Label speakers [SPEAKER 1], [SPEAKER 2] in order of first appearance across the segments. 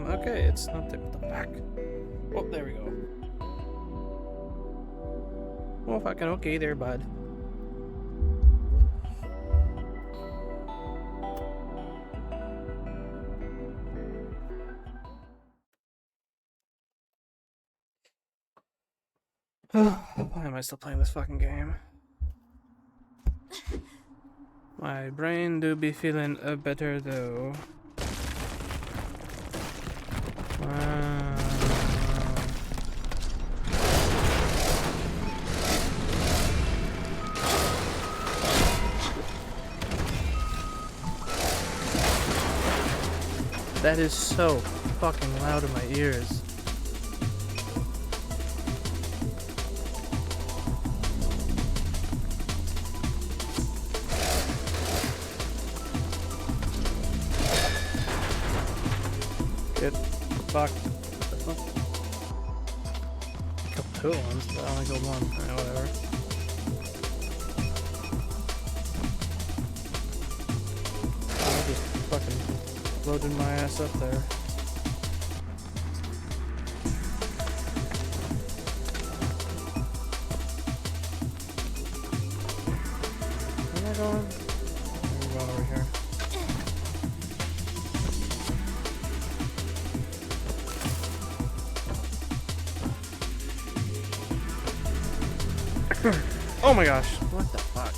[SPEAKER 1] Okay, it's not there. What the fuck? Oh, there we go. Well, fucking okay there, bud. Why am I still playing this fucking game? My brain do be feeling better though. Wow. That is so fucking loud in my ears. Get fucked. Killed two at once, but I only killed one. Alright, whatever. I just fucking loaded my ass up there. Where am I going? I'm going over here. Oh my gosh, what the fuck?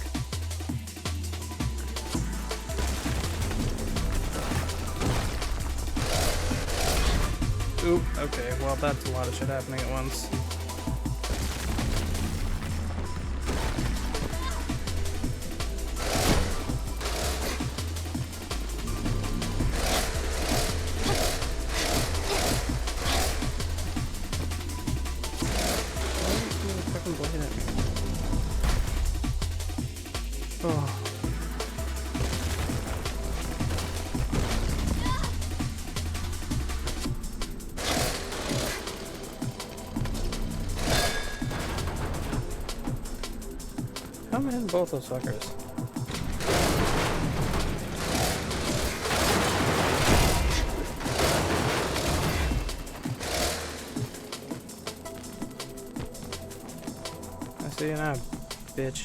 [SPEAKER 1] Oop, okay, well that's a lot of shit happening at once. Why are you fucking blowing at me? Oh. How am I hitting both those fuckers? I see you now, bitch.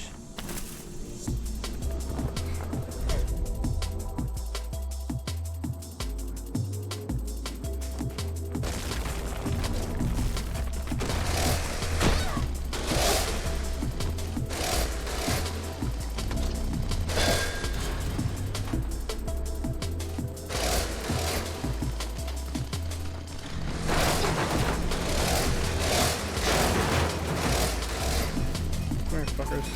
[SPEAKER 1] Fuckers.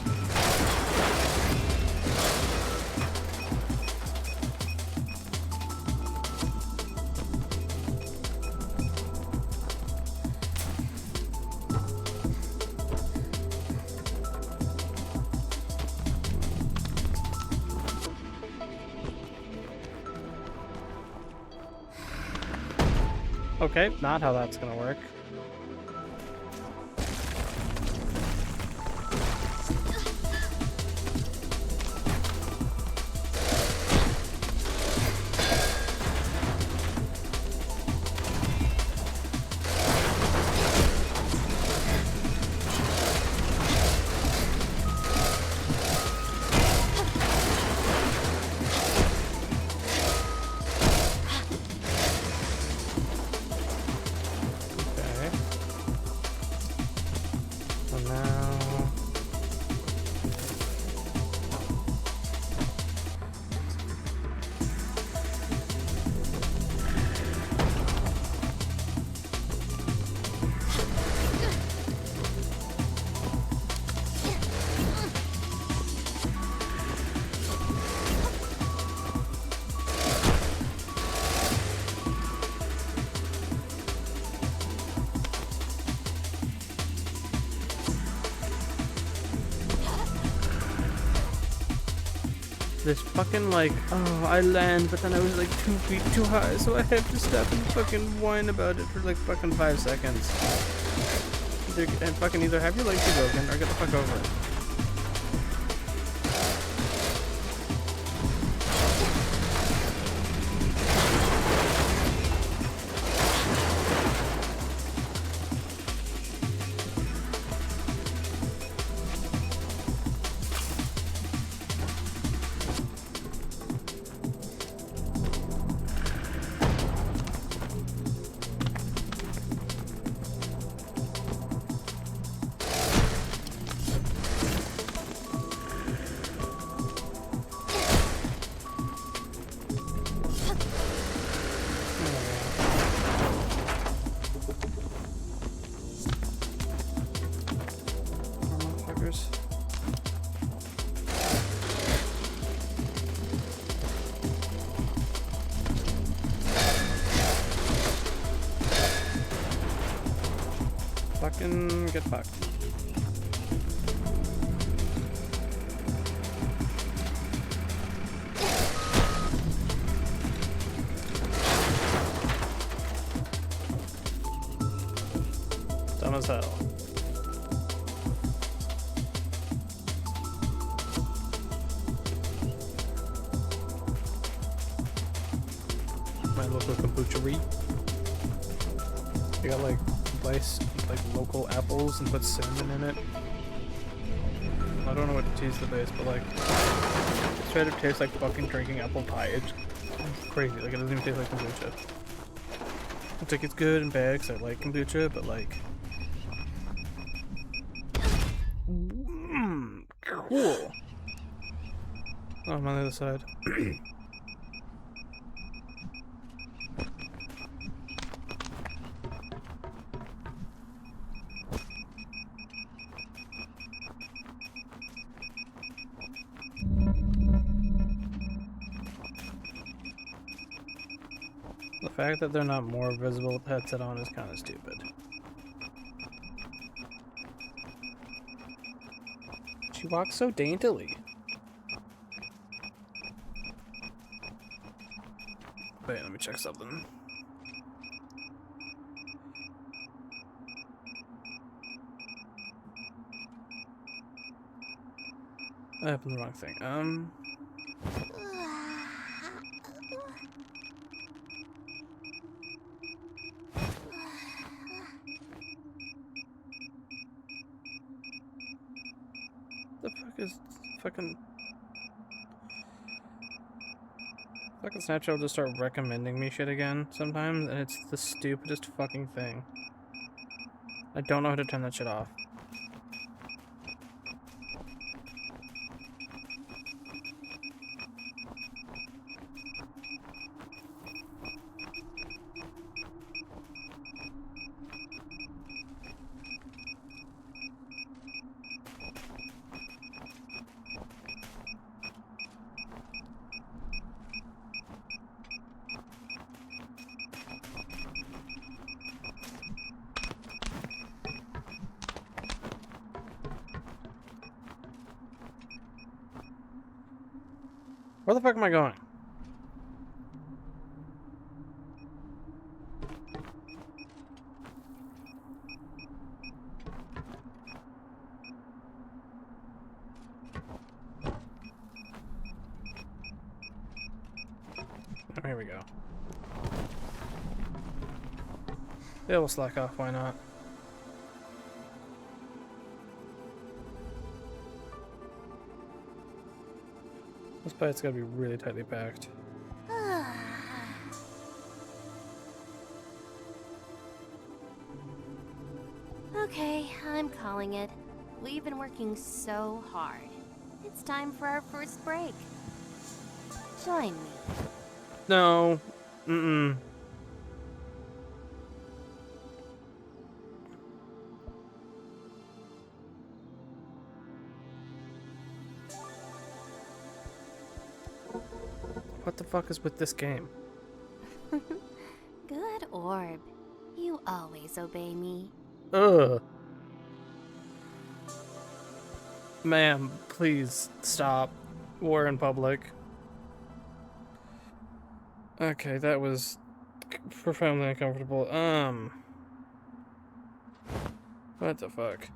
[SPEAKER 1] Okay, not how that's gonna work. This fucking like, oh, I land, but then I was like 2 feet too high, so I have to stop and fucking whine about it for like fucking 5 seconds. Either have your legs be broken or get the fuck over it. fucking get fucked. Dumb as hell. My local kombuchery. You got like slice like local apples and put cinnamon in it. I don't know what to tease the base, but like it straight up tastes like fucking drinking apple pie. It's crazy. Like it doesn't even taste like kombucha. It's like it's good and bad because I like kombucha, but like cool. Oh, I'm on the other side. The fact that they're not more visible with the headset on is kind of stupid. She walks so daintily. Wait, let me check something. I opened the wrong thing. The fuck is fucking Snapchat will just start recommending me shit again sometimes, and it's the stupidest fucking thing. I don't know how to turn that shit off. Where the fuck am I going? Oh, here we go. Yeah, we'll slack off, why not? This bite's gotta be really tightly packed.
[SPEAKER 2] Okay, I'm calling it. We've been working so hard. It's time for our first break. Join me.
[SPEAKER 1] No. Mm-mm. What the fuck is with this game?
[SPEAKER 2] Good orb. You always obey me.
[SPEAKER 1] Ugh. Ma'am, please stop. War in public. Okay, that was profoundly uncomfortable. What the fuck?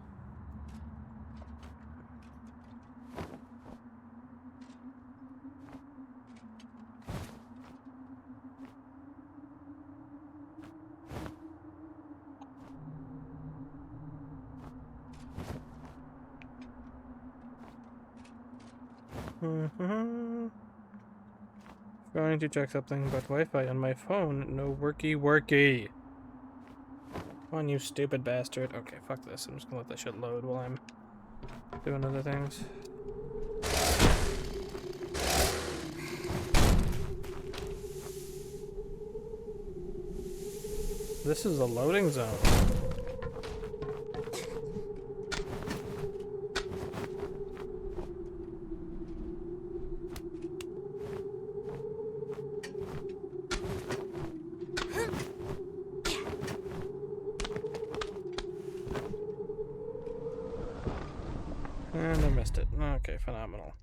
[SPEAKER 1] Going to check something about Wi-Fi on my phone. No worky. Come on, you stupid bastard. Okay, fuck this. I'm just gonna let that shit load while I'm doing other things. This is a loading zone. And I missed it. Okay, phenomenal.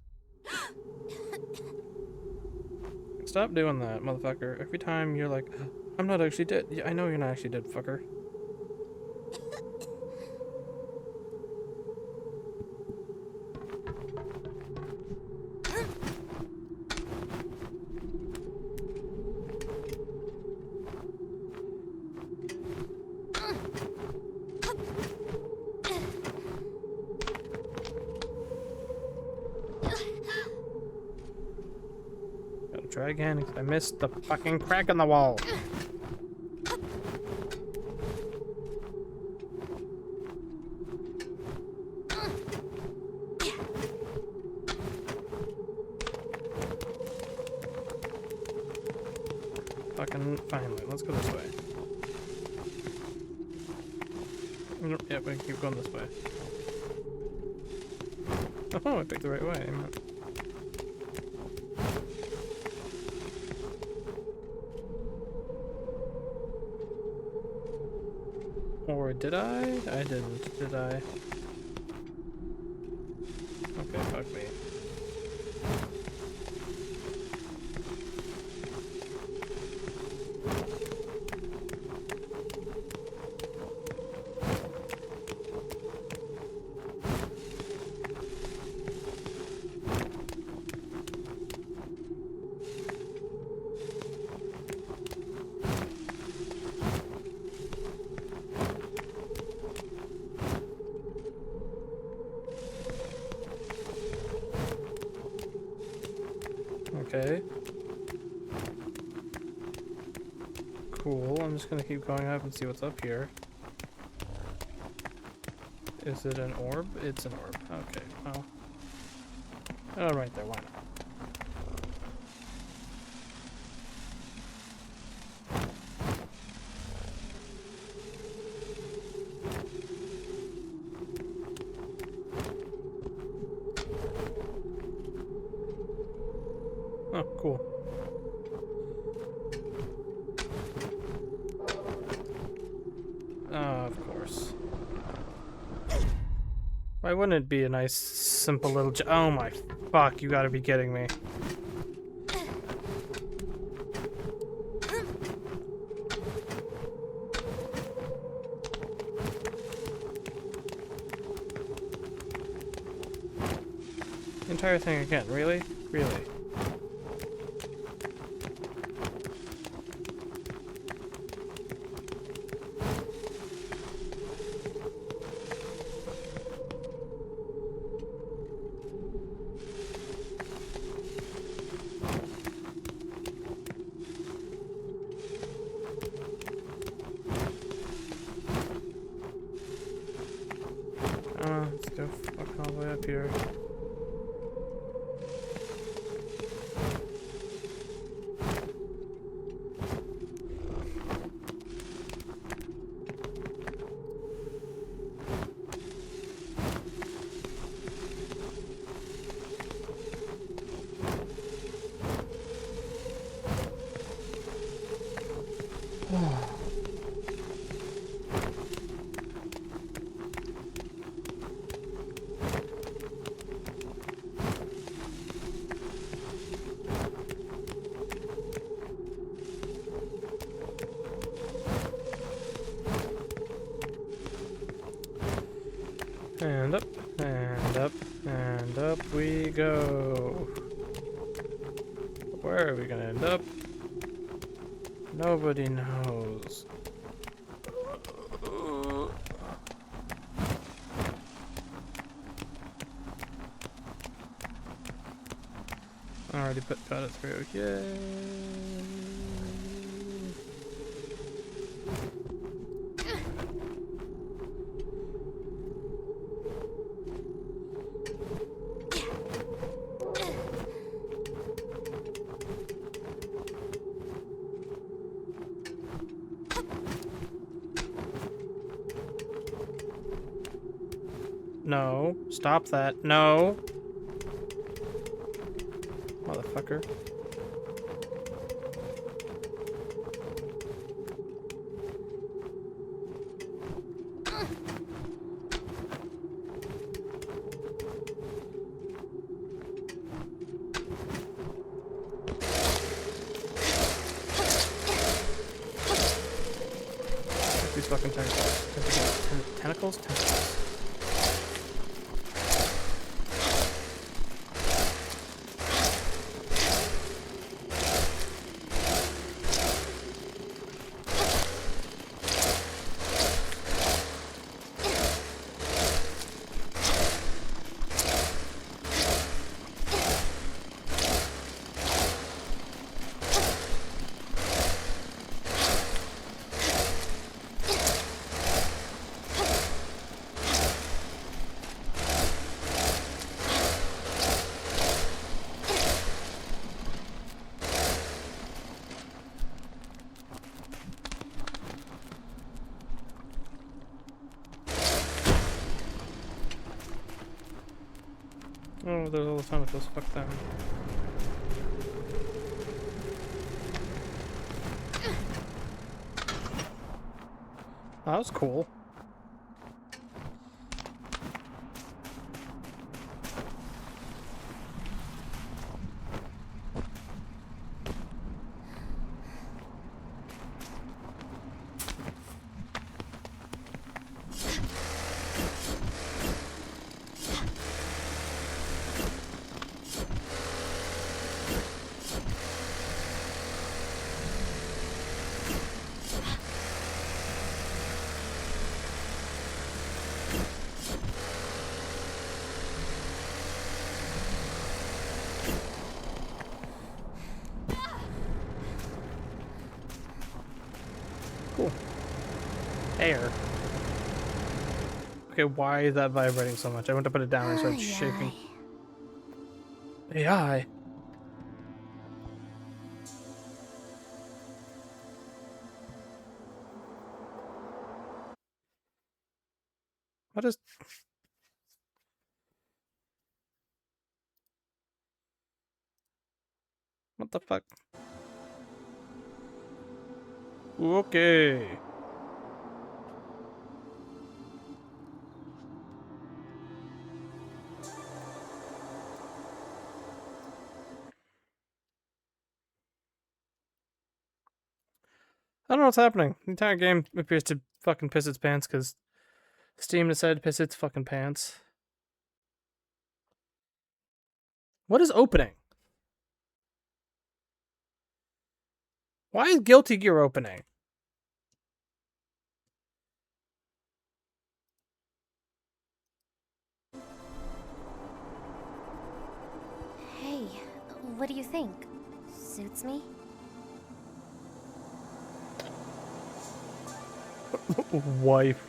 [SPEAKER 1] Stop doing that, motherfucker. Every time you're like, I'm not actually dead. Yeah, I know you're not actually dead, fucker. Gotta try again, because I missed the fucking crack in the wall. Fucking finally, let's go this way. Yeah, we can keep going this way. Oh, I picked the right way. Or did I? I didn't, did I? Okay, fuck me. Okay. Cool, I'm just gonna keep going up and see what's up here. Is it an orb? It's an orb. Okay, well. Oh, right there, why not? Oh, cool. Of course. Why wouldn't it be a nice, simple little oh my fuck, you gotta be kidding me. Entire thing again, really? Really? Let's go fucking all the way up here. And up, and up, and up we go. Where are we gonna end up? Nobody knows. Already got it through. Yay! No, stop that. No. Motherfucker. these fucking tentacles. Tentacles? Tentacles. Oh, there's all the tentacles. Fuck them. That was cool. Cool. Air. Okay, why is that vibrating so much? I went to put it down and it started shaking. AI. What is... What the fuck? Okay. I don't know what's happening. The entire game appears to fucking piss its pants because Steam decided to piss its fucking pants. What is opening? Why is Guilty Gear opening?
[SPEAKER 2] Hey, what do you think? Suits me?
[SPEAKER 1] Wife.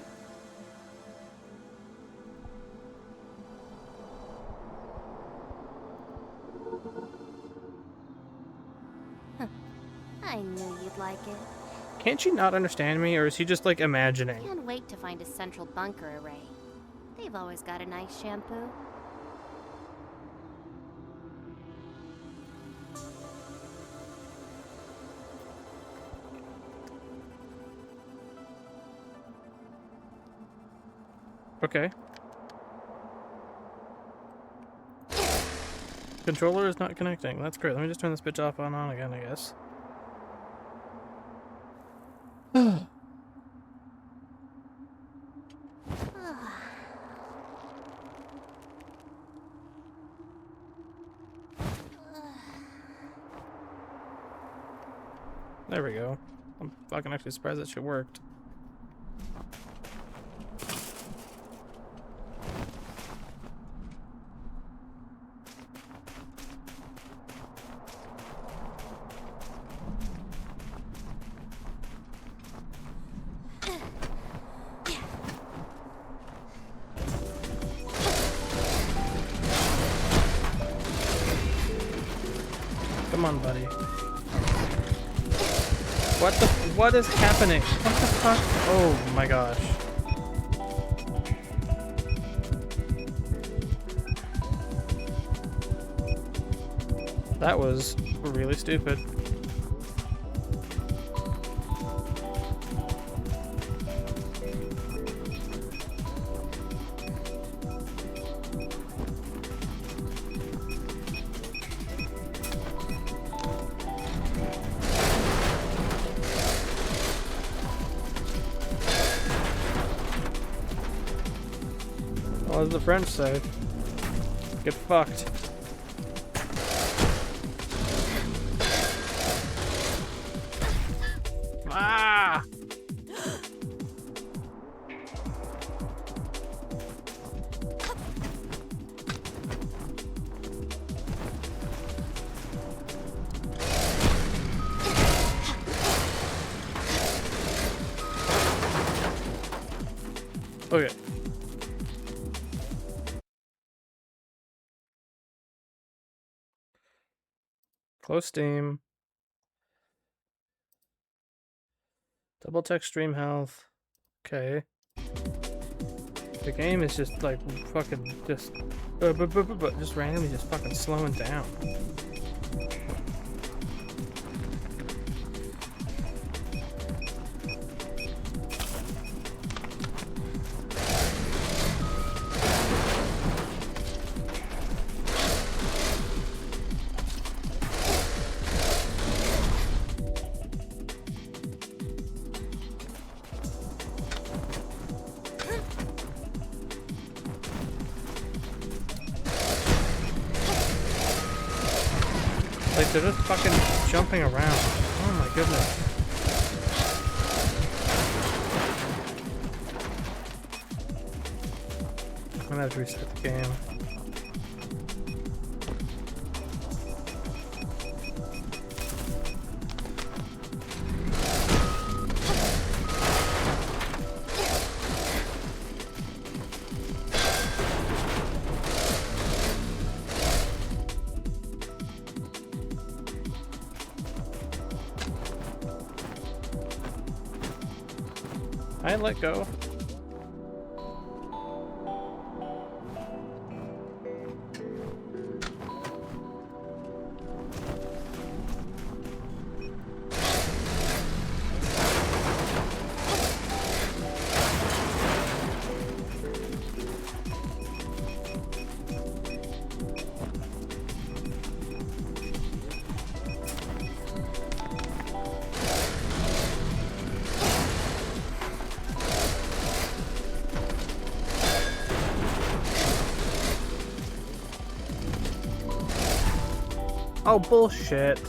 [SPEAKER 2] I knew you'd like it.
[SPEAKER 1] Can't she not understand me, or is he just like imagining?
[SPEAKER 2] Can't wait to find a central bunker array. They've always got a nice shampoo.
[SPEAKER 1] Okay. Controller is not connecting. That's great. Let me just turn this bitch off and on again, I guess. There we go. I'm fucking actually surprised that shit worked. Come on, buddy. What is happening? What the fuck? Oh my gosh. That was really stupid. Well, as the French say, get fucked. Ah! Okay. Close Steam. Double text stream health. Okay. The game is just like fucking just randomly just fucking slowing down. Like, they're just fucking jumping around. Oh my goodness. I'm gonna have to reset the game. I let go. Oh, bullshit.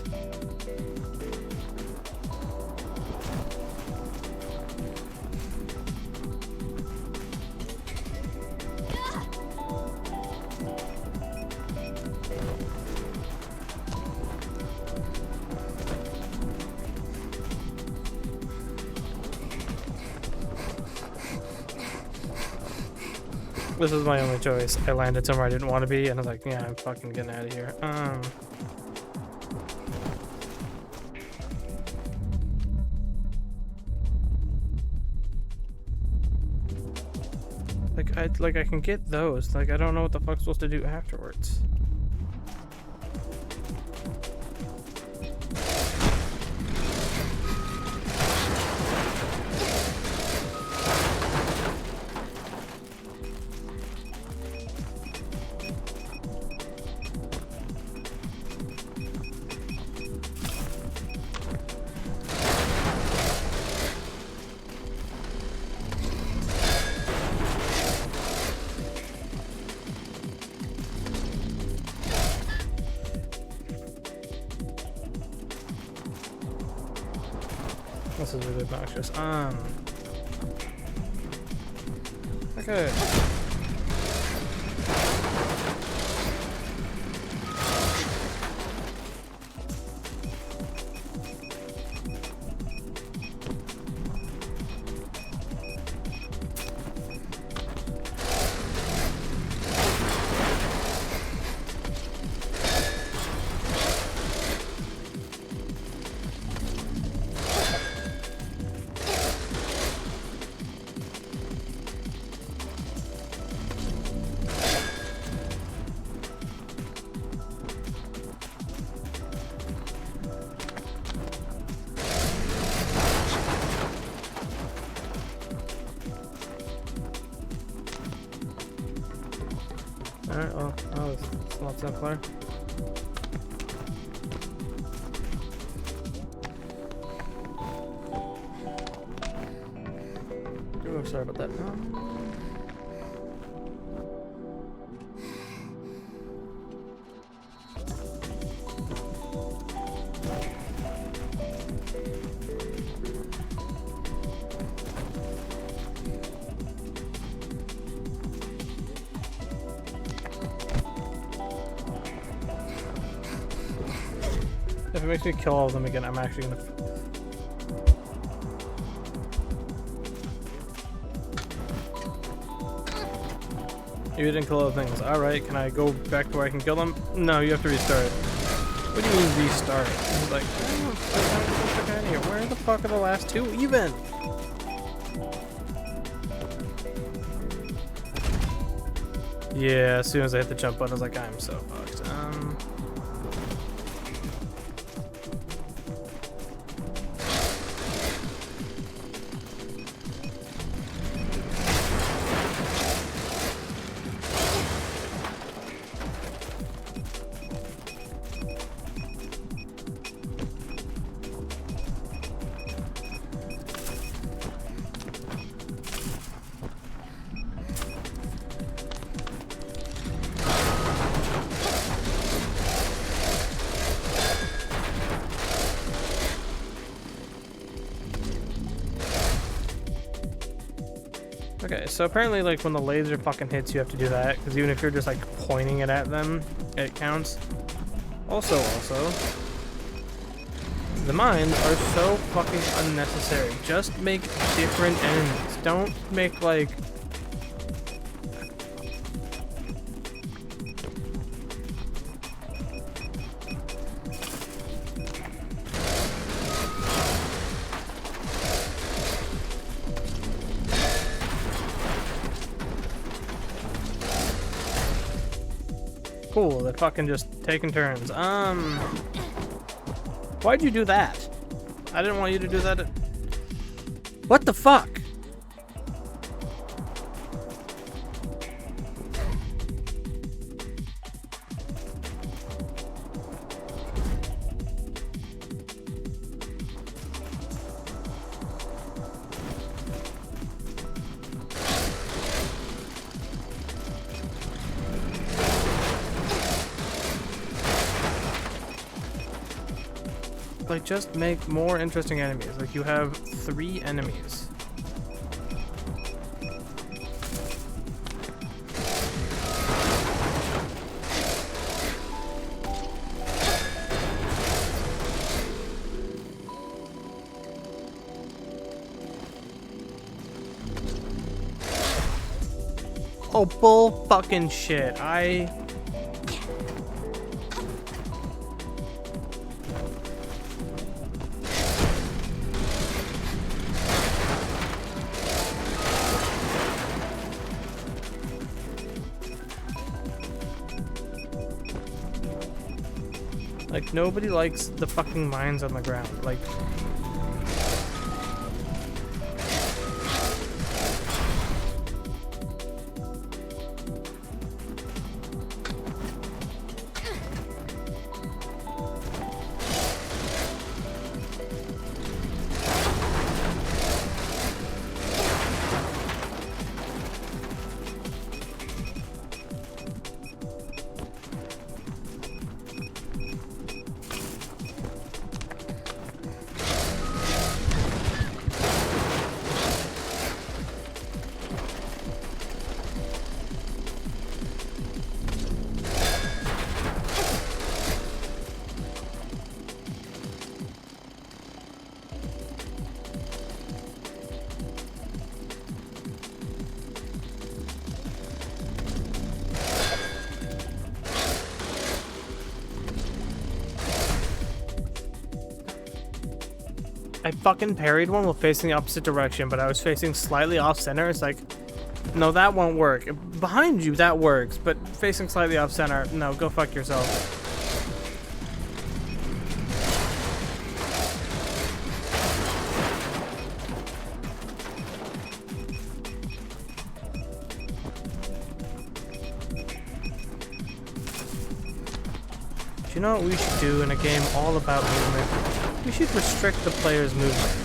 [SPEAKER 1] This is my only choice. I landed somewhere I didn't want to be, and I was like, yeah, I'm fucking getting out of here. Like I can get those. Like, I don't know what the fuck's supposed to do afterwards. This is really obnoxious. Okay. Alright, well, it's a lot simpler. Oh, sorry about that. it makes me kill all of them again, I'm actually gonna... You didn't kill all the things. Alright, can I go back to where I can kill them? No, you have to restart. What do you mean restart? He's like, oh, where the fuck are the last two even? Yeah, as soon as I hit the jump button, I was like, I'm so fucked. Okay, so apparently, like, when the laser fucking hits, you have to do that, because even if you're just, like, pointing it at them, it counts. Also, the mines are so fucking unnecessary. Just make different enemies. Don't make, like... Cool, they're fucking just taking turns. Why'd you do that? I didn't want you to do that. What the fuck? Like, just make more interesting enemies. Like, you have 3 enemies. Oh, bull fucking shit. Like, nobody likes the fucking mines on the ground. Like... I fucking parried one while facing the opposite direction, but I was facing slightly off center. It's like, no, that won't work. Behind you, that works, but facing slightly off center, no, go fuck yourself. Do you know what we should do in a game all about movement? We should restrict the player's movement.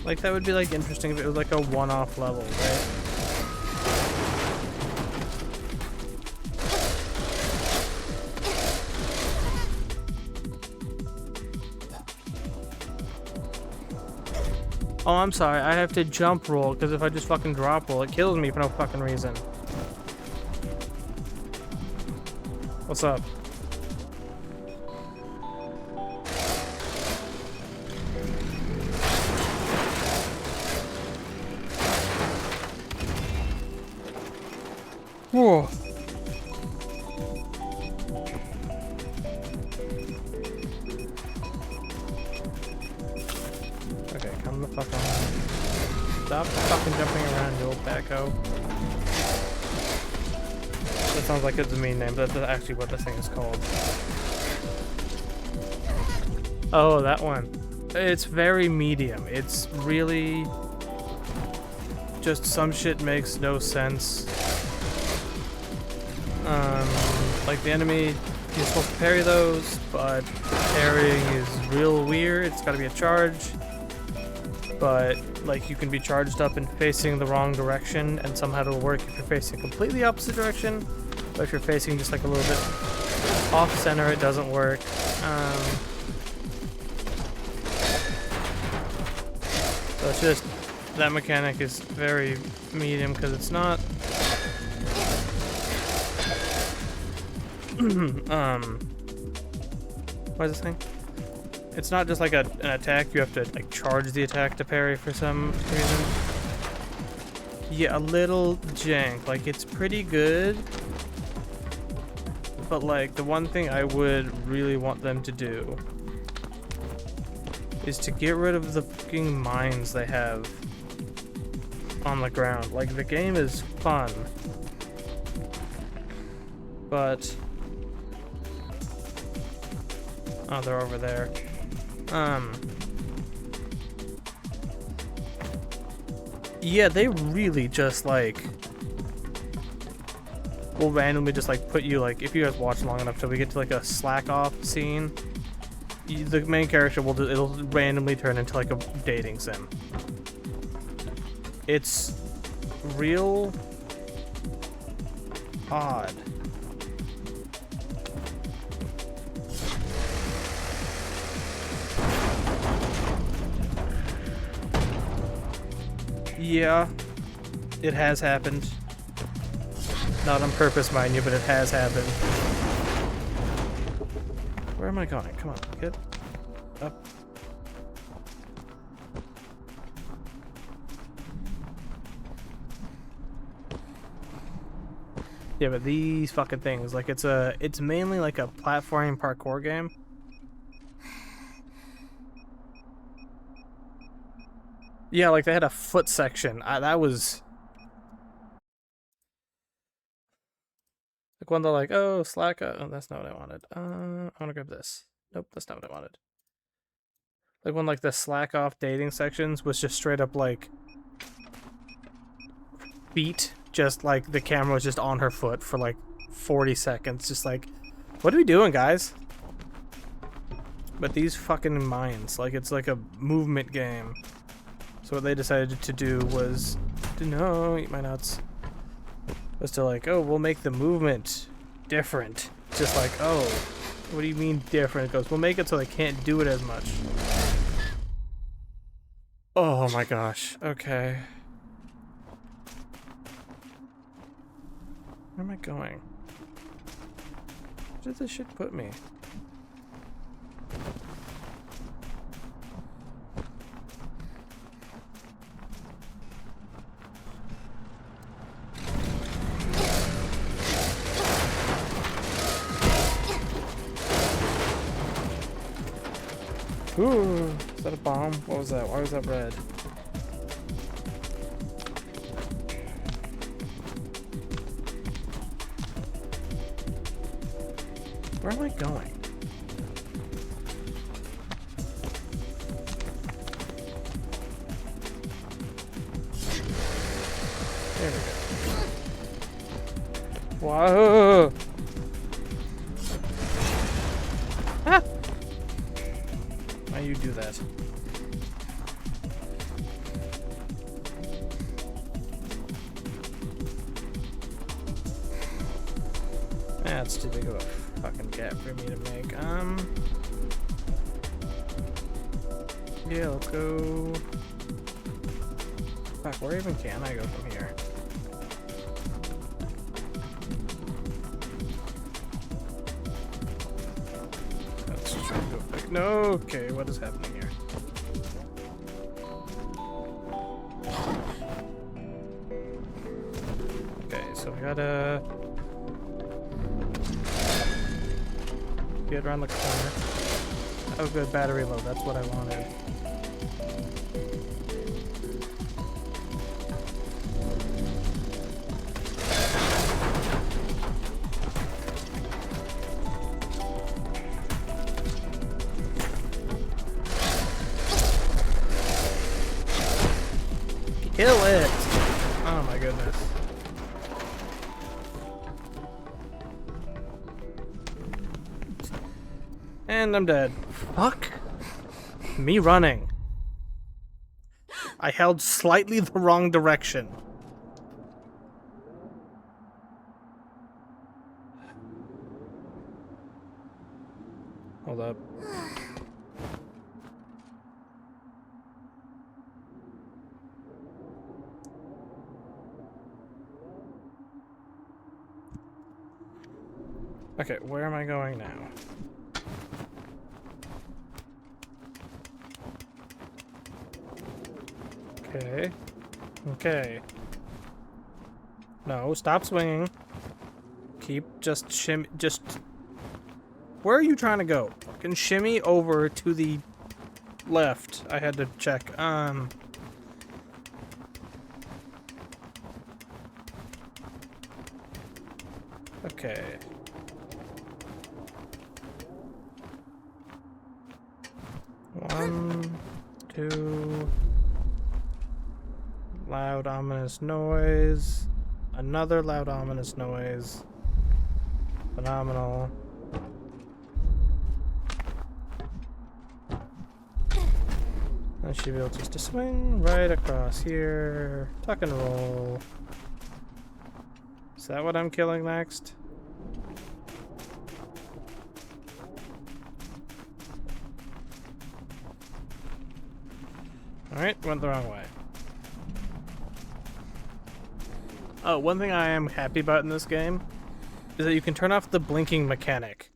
[SPEAKER 1] Like, that would be, like, interesting if it was, like, a one-off level, right? Oh, I'm sorry. I have to jump roll, because if I just fucking drop roll, it kills me for no fucking reason. What's up? Whoa. Okay, come the fuck on. Stop fucking jumping around, you old backhoe. That sounds like it's a mean name, but that's actually what this thing is called. Oh, that one. It's very medium. It's really just some shit makes no sense. Like the enemy, you're supposed to parry those, but parrying is real weird. It's gotta be a charge. But like you can be charged up and facing the wrong direction, and somehow it'll work if you're facing completely opposite direction. But if you're facing just like a little bit off center, it doesn't work. So it's just that mechanic is very medium because it's not. What is this thing? It's not just like an attack. You have to like charge the attack to parry for some reason. Yeah, a little jank. Like it's pretty good, but like the one thing I would really want them to do is to get rid of the fucking mines they have on the ground. Like the game is fun, but oh, they're over there. Yeah, they really just like will randomly just like put you like, if you guys watch long enough till we get to like a slack off scene, the main character will it'll randomly turn into like a dating sim. It's real odd. Yeah, it has happened. Not on purpose, mind you, but it has happened. Where am I going? Come on, get up. Yeah, but these fucking things, like it's mainly like a platforming parkour game. Yeah, like they had a foot section. That was like when they're like, oh, slack. Oh, that's not what I wanted. I want to grab this. Nope, that's not what I wanted. Like when like the slack off dating sections was just straight up like feet, just like the camera was just on her foot for like 40 seconds. Just like, what are we doing, guys? But these fucking mines, like it's like a movement game. So what they decided to do was, no, eat my nuts, was to like, oh, we'll make the movement different. Just like, oh, what do you mean different? It goes, we'll make it so they can't do it as much. Oh my gosh, okay. Where am I going? Where did this shit put me? Ooh, is that a bomb? What was that? Why was that red? Where am I going? There we go. Whoa! Ah! Why you do that? That's too big of a fucking gap for me to make. Yeah, let's go Fuck, where even can I go from here? Let's try to go back. No, okay, what is happening here? Okay, so we gotta get around the corner. Oh, good, battery low, that's what I wanted. Kill it! Oh my goodness. And I'm dead. Fuck me running. I held slightly the wrong direction. Hold up. Okay, where am I going now? Okay. Okay. No, stop swinging. Keep just just... Where are you trying to go? Fucking shimmy over to the left. I had to check. Okay. One, two... Loud, ominous noise. Another loud, ominous noise. Phenomenal. I should be able just to swing right across here. Tuck and roll. Is that what I'm killing next? Alright, went the wrong way. Oh, one thing I am happy about in this game is that you can turn off the blinking mechanic.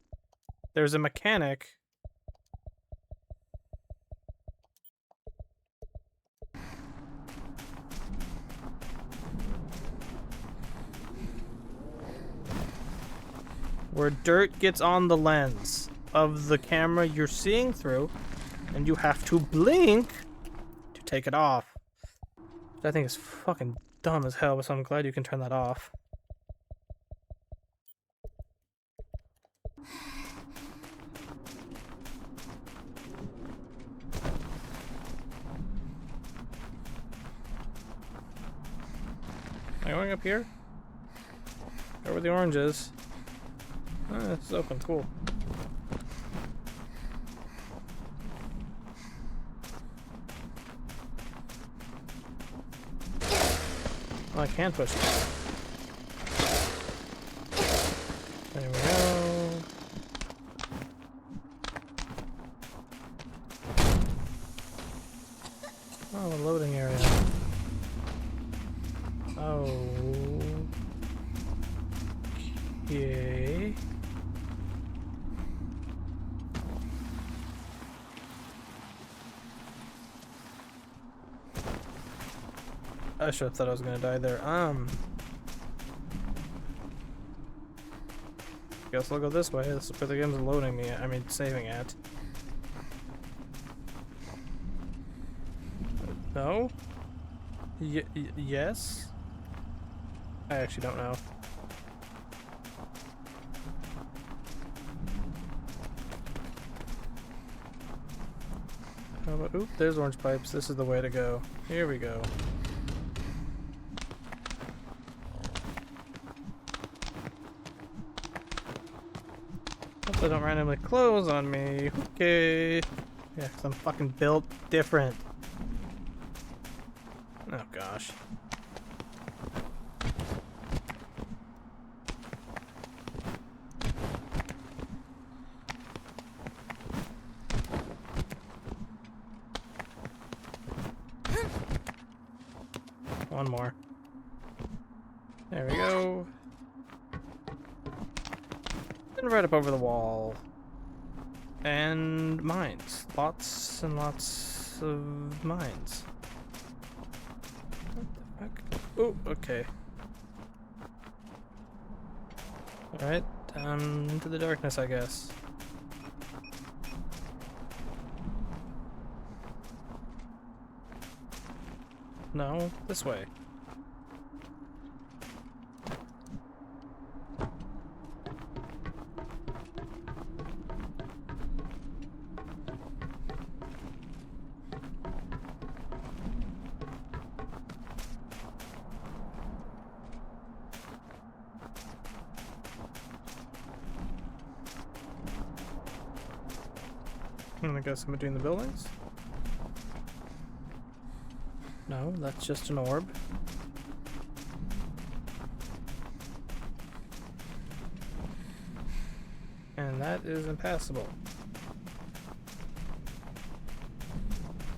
[SPEAKER 1] There's a mechanic where dirt gets on the lens of the camera you're seeing through, and you have to blink to take it off. Which I think is fucking dumb as hell, so I'm glad you can turn that off. Am I going up here? Where the orange is? Oh, it's open, cool. Oh, I can push it. There we go. Oh, a loading area. Oh. Okay. I should have thought I was gonna die there. Guess I'll go this way. This is where the game's loading me. I mean, saving at. No? Yes? I actually don't know. How about, oop, there's orange pipes. This is the way to go. Here we go. Hope they don't randomly close on me. Okay. Yeah, 'cause I'm fucking built different. Oh gosh. One more. There we go. And right up over the wall. And mines. Lots and lots of mines. What the fuck? Oh, okay. Alright, down into the darkness, I guess. No, this way. I guess in between the buildings? No, that's just an orb. And that is impassable.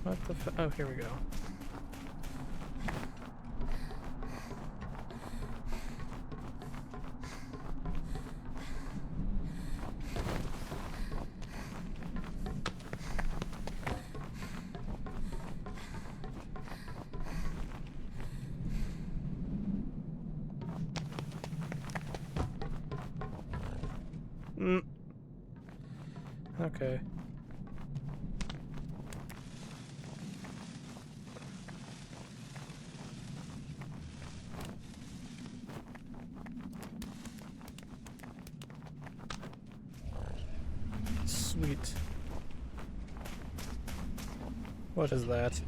[SPEAKER 1] What the f- oh, here we go. Okay. Sweet. What is that?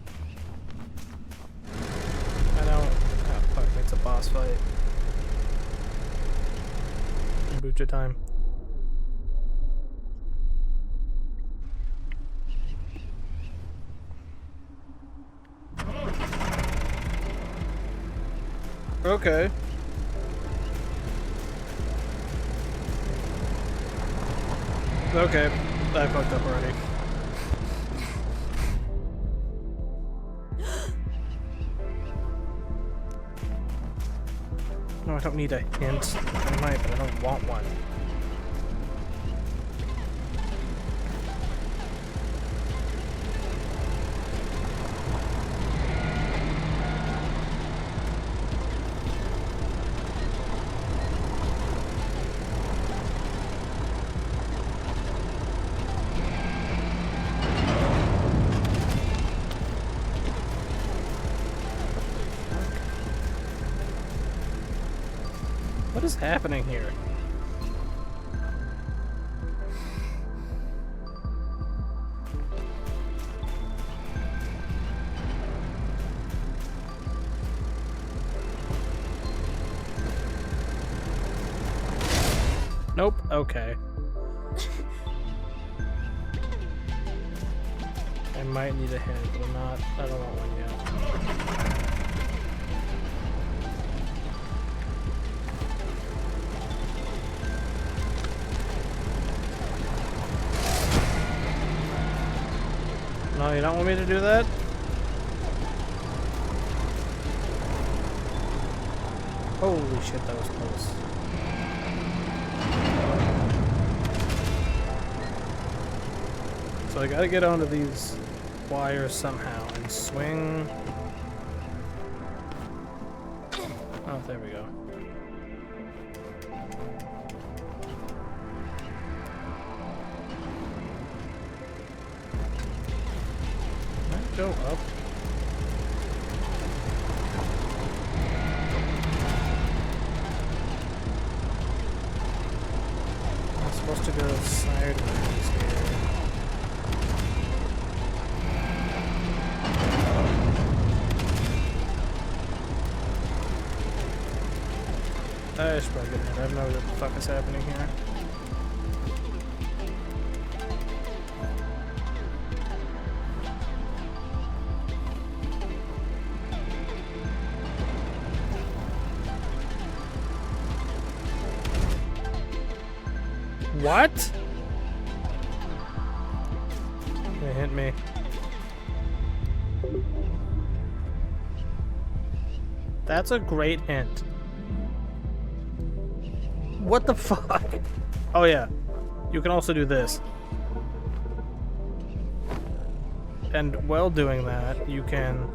[SPEAKER 1] I don't... oh fuck, it's a boss fight. Kombucha time. Okay. Okay, I fucked up already. No, I don't need a hint. I might, but I don't want one. What is happening here? Nope. Okay. I might need a hint, but I'm not. I don't want one yet. No, you don't want me to do that? Holy shit, that was close. So I gotta get onto these wires somehow and swing. Oh, there we go. Go up. I'm supposed to go sideways here. I should probably get ahead. I don't know what the fuck is happening here. What? They hit me. That's a great hint. What the fuck? Oh yeah. You can also do this. And while doing that, you can...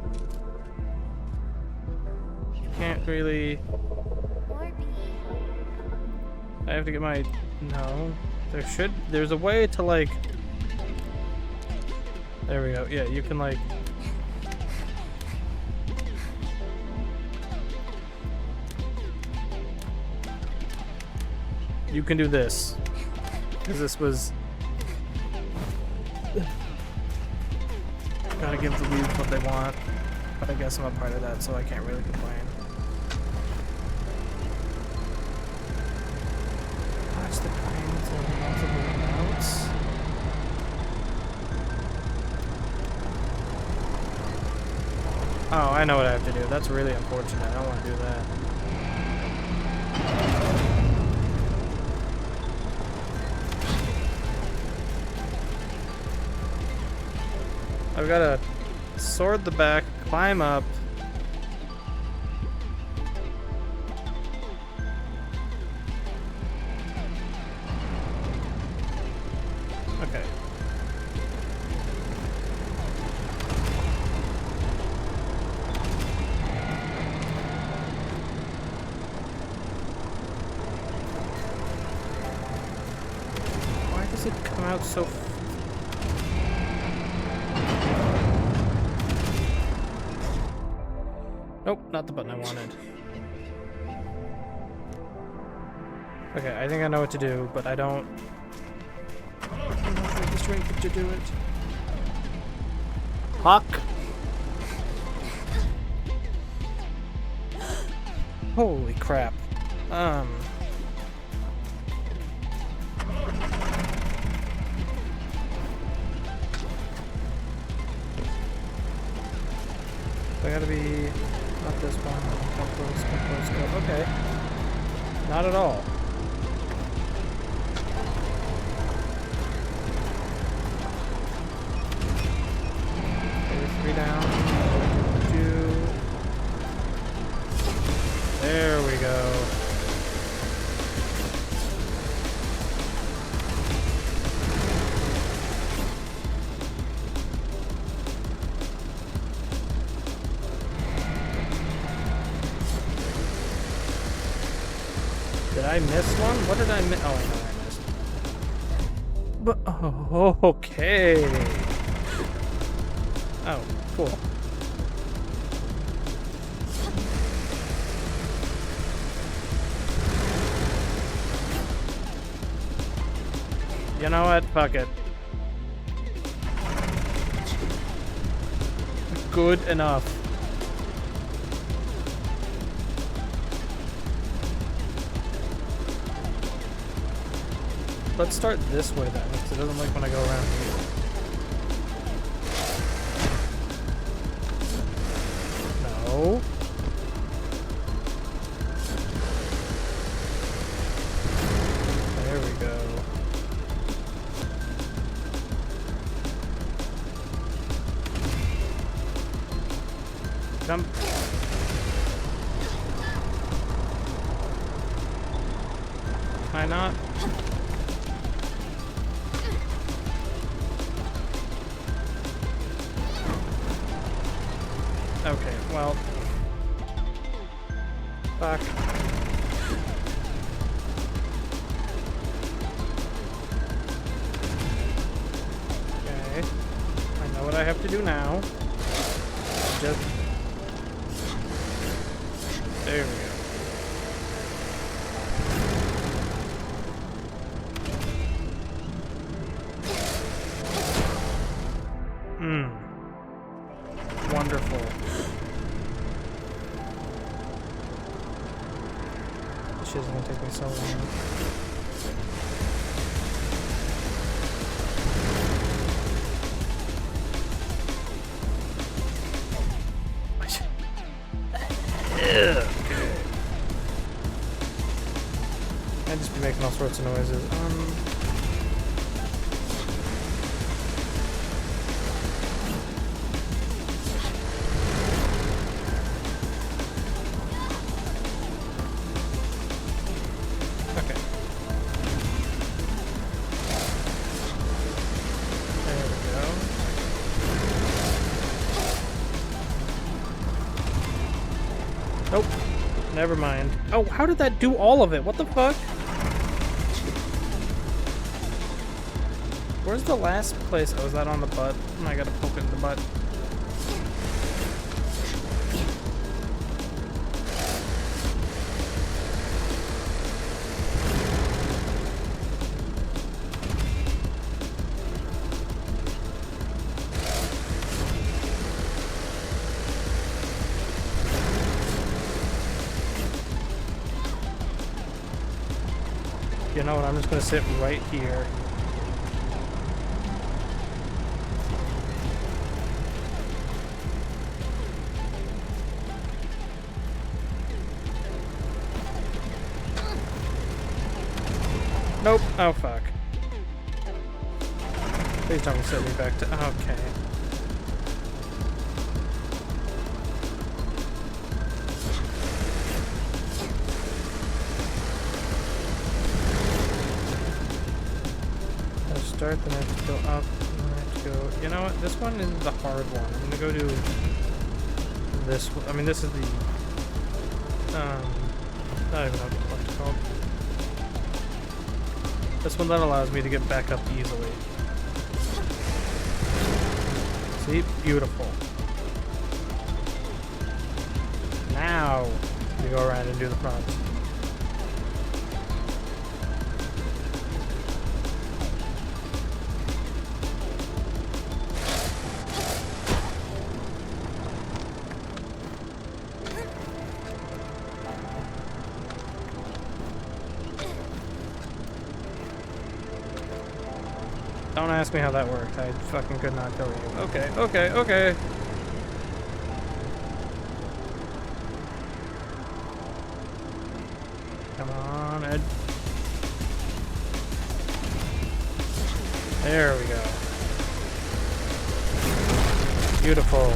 [SPEAKER 1] You can't really... I have to get my... No. There's a way to, like... There we go. Yeah, you can, like... You can do this. Because this was... Gotta give the leaves what they want. But I guess I'm a part of that, so I can't really complain. Watch the cranes on multiple routes. Oh, I know what I have to do. That's really unfortunate. I don't want to do that. I've got to sword the back, climb up. Okay. Why does it come out so... Nope, not the button I wanted. Okay, I think I know what to do, but I don't have the strength to do it. Hawk! Holy crap. I gotta be... Not this one. Come close, come close, go. Okay. Not at all. Okay, 3 down. 2. There we go. Did I miss one? What did I miss? Oh, I know I missed. But, oh, okay. Oh, cool. You know what? Fuck it. Good enough. Let's start this way then, because it doesn't like when I go around here. No. There we go. Jump. Why not? Okay, well... Fuck. Okay. I know what I have to do now. Just... There we go. Wonderful. This shit's gonna take me so long. I'd just be making all sorts of noises. Nope. Never mind. Oh, how did that do all of it? What the fuck? Where's the last place? Oh, is that on the butt? I gotta poke it in the butt. You know what? I'm just gonna sit right here. Nope. Oh, fuck. Please don't set me back to... Okay. Let's start, then I have to go up, then I have to go... You know what? This one is the hard one. I'm gonna go do... this one. I mean, this is the... I don't even know what it's called. This one that allows me to get back up easily. See? Beautiful. Now, we go around and do the front. Don't ask me how that worked. I fucking could not tell you. Okay, okay, okay. Come on, Ed. There we go. Beautiful.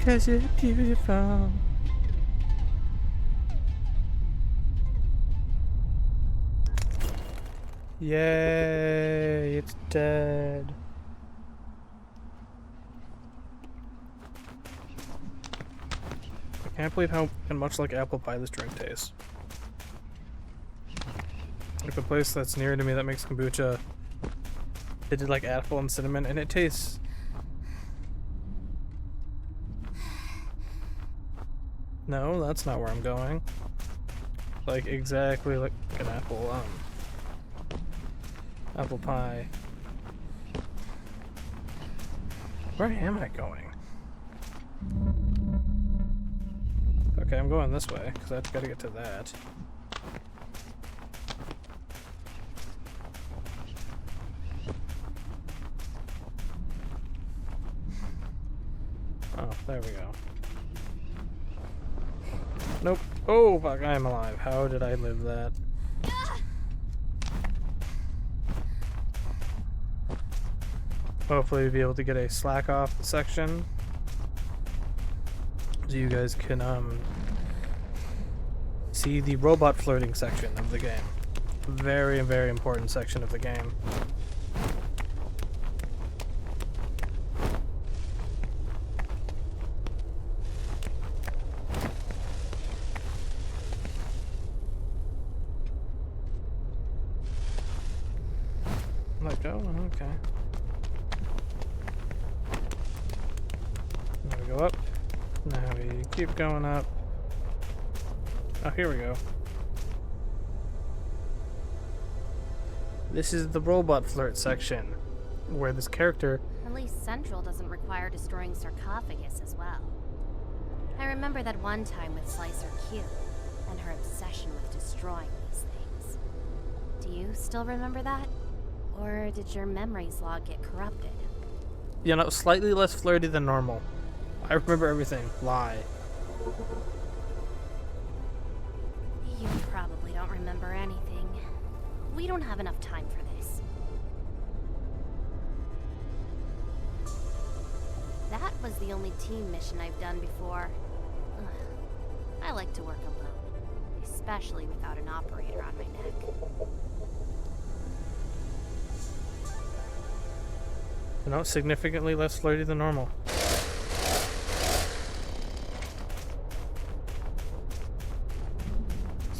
[SPEAKER 1] 'Cause you're beautiful. Yay, it's dead. I can't believe how much like apple pie this drink tastes. Like the place that's near to me that makes kombucha, they did like apple and cinnamon, and it tastes... No, that's not where I'm going. Like exactly like an apple, apple pie. Where am I going? Okay, I'm going this way, because I've got to get to that. Oh, there we go. Nope. Oh, fuck, I am alive. How did I live that? Hopefully we'll be able to get a slack off section so you guys can see the robot flirting section of the game. Very, very important section of the game. Let go? Okay. Now we go up. Now we keep going up. Oh, here we go. This is the robot flirt section, where this character...
[SPEAKER 2] At least Central doesn't require destroying sarcophagus as well. I remember that one time with Slicer Q, and her obsession with destroying these things. Do you still remember that? Or did your memories log get corrupted?
[SPEAKER 1] You know, slightly less flirty than normal. I remember everything. Lie.
[SPEAKER 2] You probably don't remember anything. We don't have enough time for this. That was the only team mission I've done before. Ugh. I like to work alone, especially without an operator on my neck.
[SPEAKER 1] You know, significantly less flirty than normal.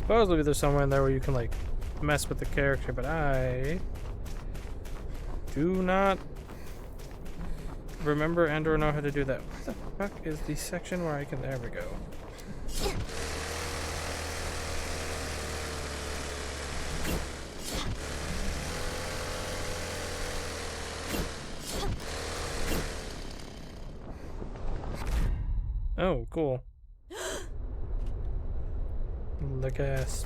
[SPEAKER 1] Supposedly there's somewhere in there where you can like mess with the character, but I do not remember and or know how to do that. Where the fuck is the section where I can... There we go. Oh, cool. The gasp.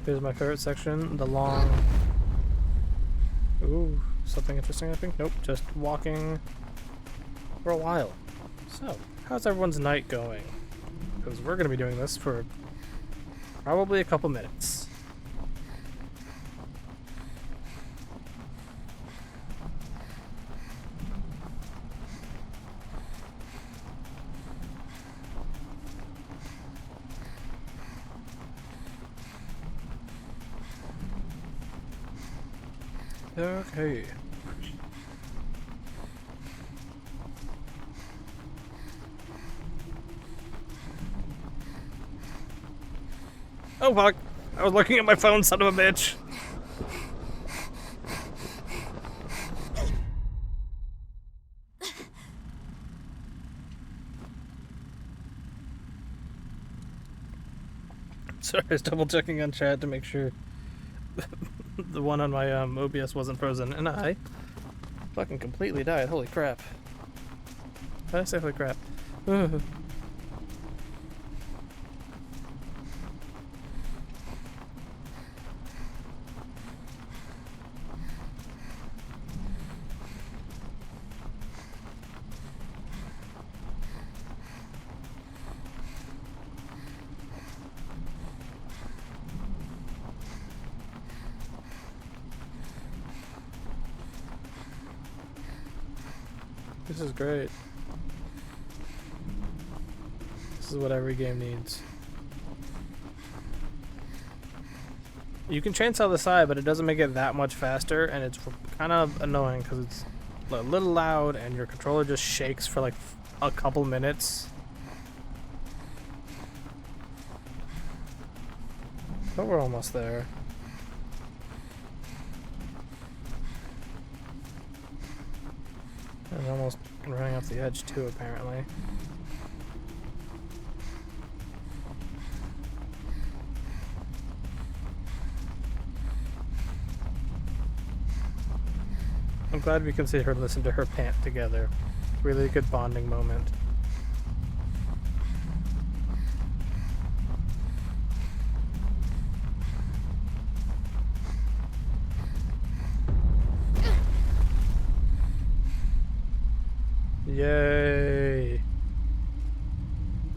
[SPEAKER 1] Here's my favorite section, the long... Ooh, something interesting I think? Nope, just walking for a while. So, how's everyone's night going? Because we're going to be doing this for probably a couple minutes. Okay. Oh fuck! I was looking at my phone, son of a bitch! Sorry, I was double checking on chat to make sure the one on my OBS wasn't frozen, and I fucking completely died. Holy crap. Why did I say holy crap? This is great. This is what every game needs. You can chainsaw the side, but it doesn't make it that much faster, and it's kind of annoying because it's a little loud and your controller just shakes for like a couple minutes. But we're almost there. And almost running off the edge too, apparently. I'm glad we can see her listen to her pant together. Really good bonding moment. Yay.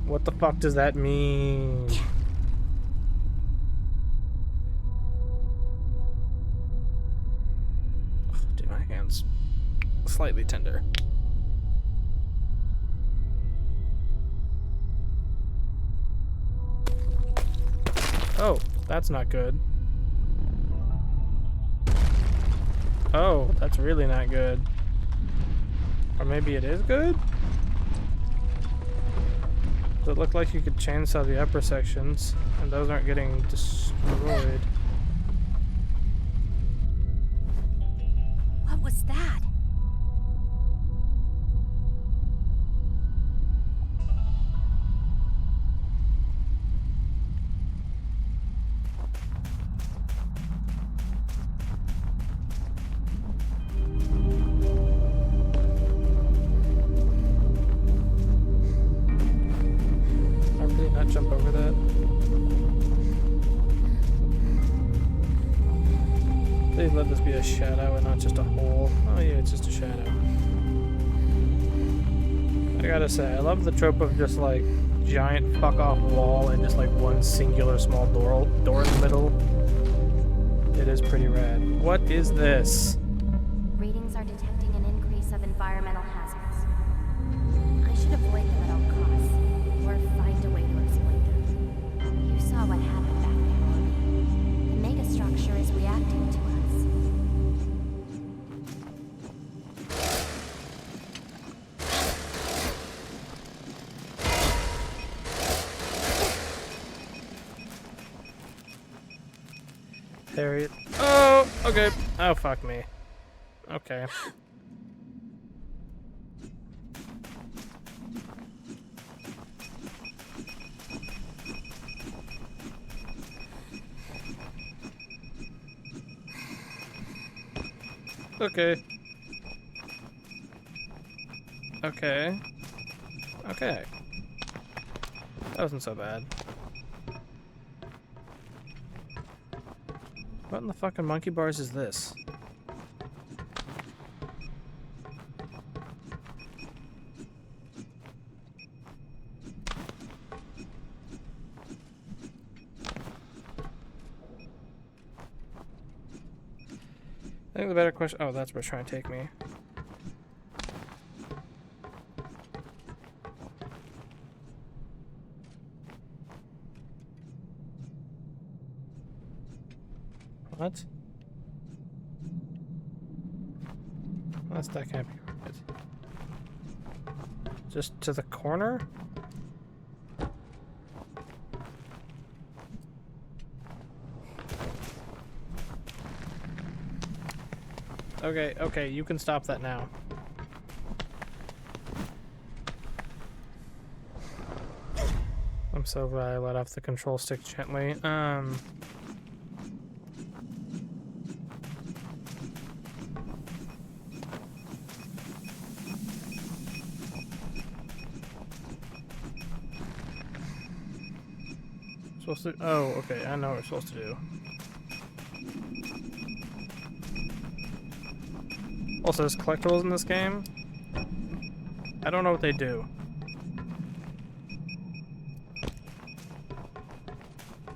[SPEAKER 1] What the fuck does that mean? Dude, my hand's slightly tender. Oh, that's not good. Oh, that's really not good. Or maybe it is good? Does it look like you could chainsaw the upper sections and those aren't getting destroyed?
[SPEAKER 2] What was that?
[SPEAKER 1] Jump over that. Please let this be a shadow and not just a hole. Oh yeah, it's just a shadow. I gotta say, I love the trope of just like giant fuck off wall and just like one singular small door in the middle. It is pretty rad. What is this?
[SPEAKER 2] Readings are detecting an increase of environmental hazards. I should avoid them at all costs, or find a way to exploit them. You saw what happened back there. The megastructure is reacting to us.
[SPEAKER 1] Harriet. Oh, okay. Oh, fuck me. Okay. Okay. Okay. Okay. That wasn't so bad. What in the fucking monkey bars is this? I think the better question. Oh, that's where it's trying to take me. What? That can't be right. Just to the corner? Okay, okay, you can stop that now. I'm so glad I let off the control stick gently. Supposed to. Oh, okay. I know what we're supposed to do. Also, there's collectibles in this game. I don't know what they do.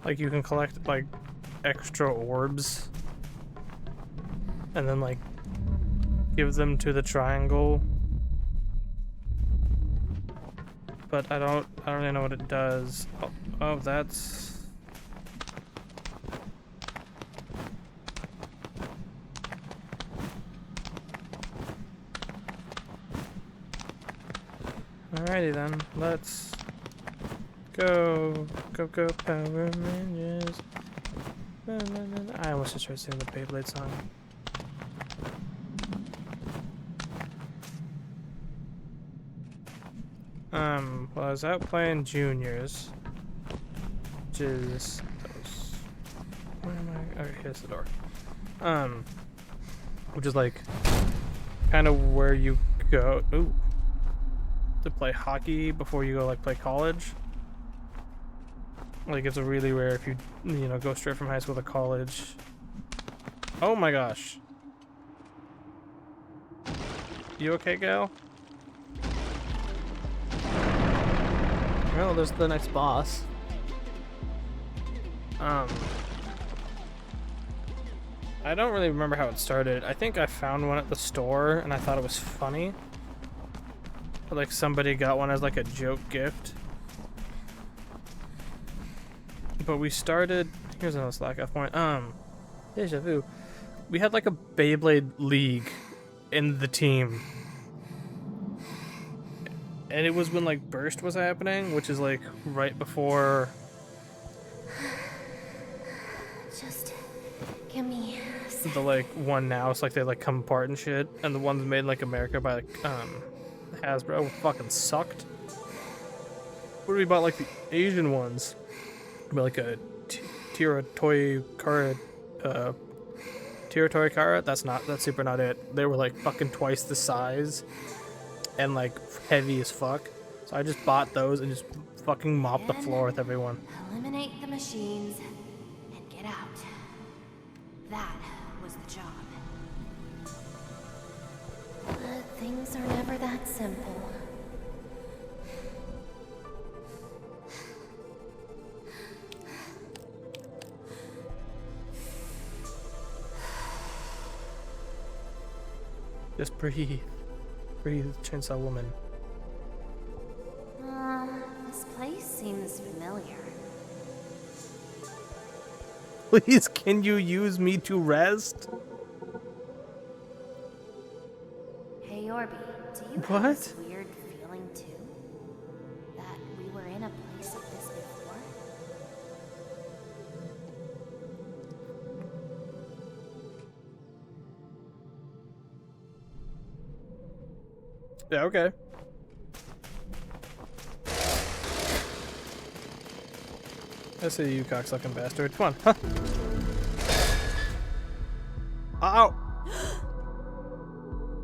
[SPEAKER 1] Like, you can collect, like, extra orbs. And then, like, give them to the triangle. But I don't really know what it does. Oh, that's... Alrighty then, let's go Power Rangers. I almost just tried singing the Beyblade song. Well, I was out playing juniors, which is where am I? Okay, here's the door. Which is like kind of where you go to play hockey before you go like play college. Like, it's a really rare if you know, go straight from high school to college. Oh my gosh. You okay, Gail? Well, there's the next boss. I don't really remember how it started. I think I found one at the store and I thought it was funny. Like, somebody got one as like a joke gift. But we started... Here's another Slack F point. Deja vu. We had like a Beyblade league in the team. And it was when like Burst was happening, which is like right before...
[SPEAKER 2] Just give me a sec.
[SPEAKER 1] The like one now, it's like they like come apart and shit. And the ones made in like America by like Hasbro fucking sucked. What do we bought like the Asian ones? But like a Tira Toy Kara, that's super not it. They were like fucking twice the size and like heavy as fuck. So I just bought those and just fucking mopped the floor with everyone.
[SPEAKER 2] Eliminate the machines and get out. That was the job. But things are never that simple.
[SPEAKER 1] Just breathe. Breathe, Chainsaw Woman.
[SPEAKER 2] This place seems familiar.
[SPEAKER 1] Please, can you use me to rest?
[SPEAKER 2] Hey, Orby, do you
[SPEAKER 1] What?
[SPEAKER 2] have this weird feeling too? That we were in a place like this before?
[SPEAKER 1] Yeah, okay. I see you, cocksucking bastard. Come on, huh? Ow!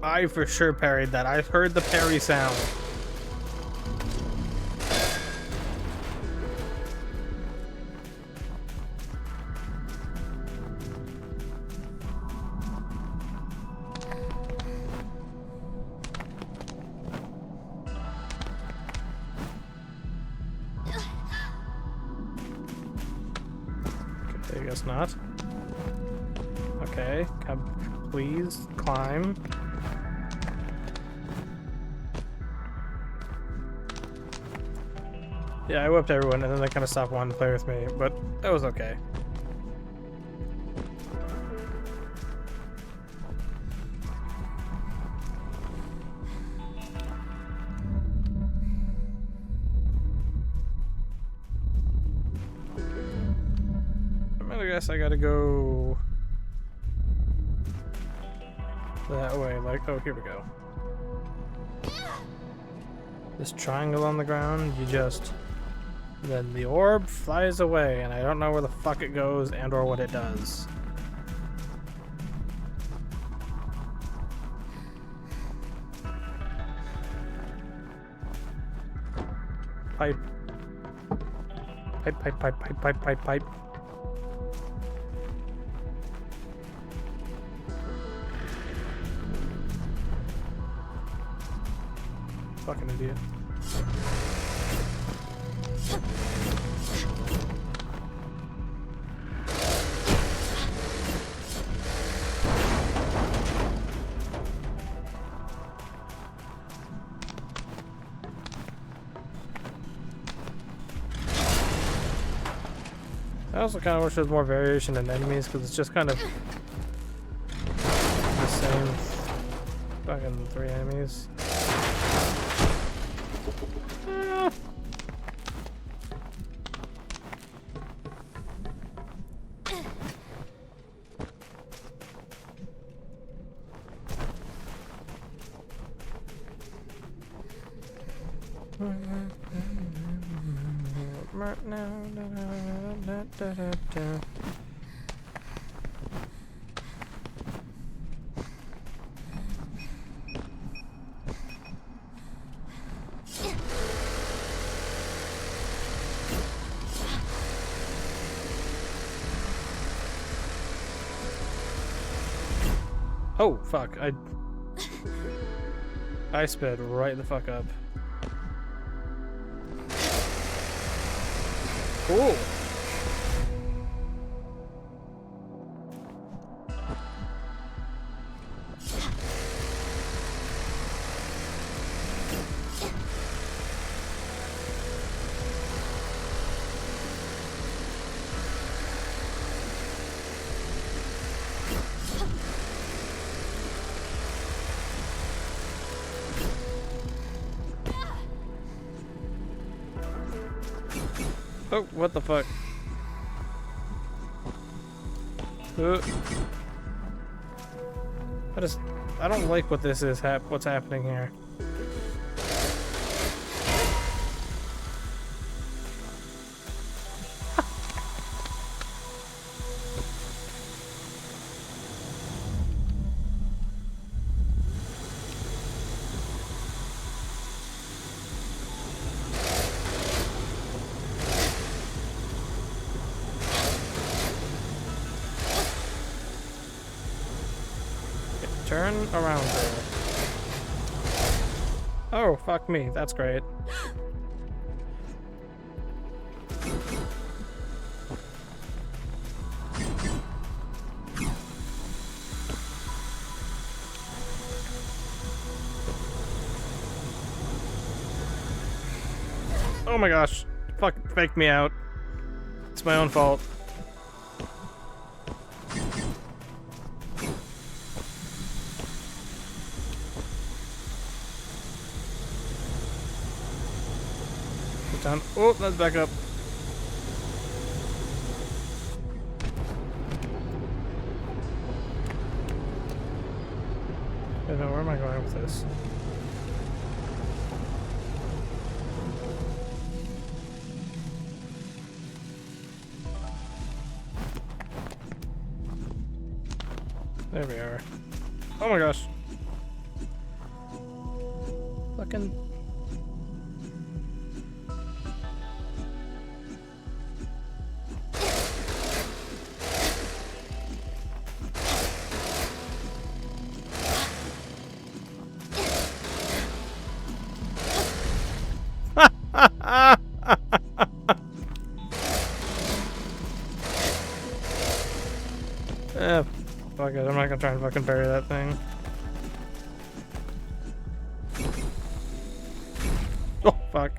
[SPEAKER 1] I for sure parried that. I heard the parry sound. Okay, I guess not. Okay, come, please climb. Yeah, I whipped everyone, and then they kind of stopped wanting to play with me, but that was okay. I guess I gotta go that way, like, oh, here we go. This triangle on the ground, you just... Then the orb flies away, and I don't know where the fuck it goes and or what it does. Pipe. Pipe, pipe, pipe, pipe, pipe, pipe, pipe. Fucking idiot. I also kind of wish there was more variation in enemies, because it's just kind of the same fucking 3 enemies. Oh, fuck. I sped right the fuck up. Cool. Oh, what the fuck? I don't like what this is, what's happening here. Turn around there. Oh, fuck me. That's great. Oh my gosh. Fuck, faked me out. It's my own fault. Put down. Oh, let's back up. I don't know, where am I going with this? There we are. Oh my gosh. Fucking. Fuck it, I'm not gonna try and fucking bury that thing. Oh, fuck.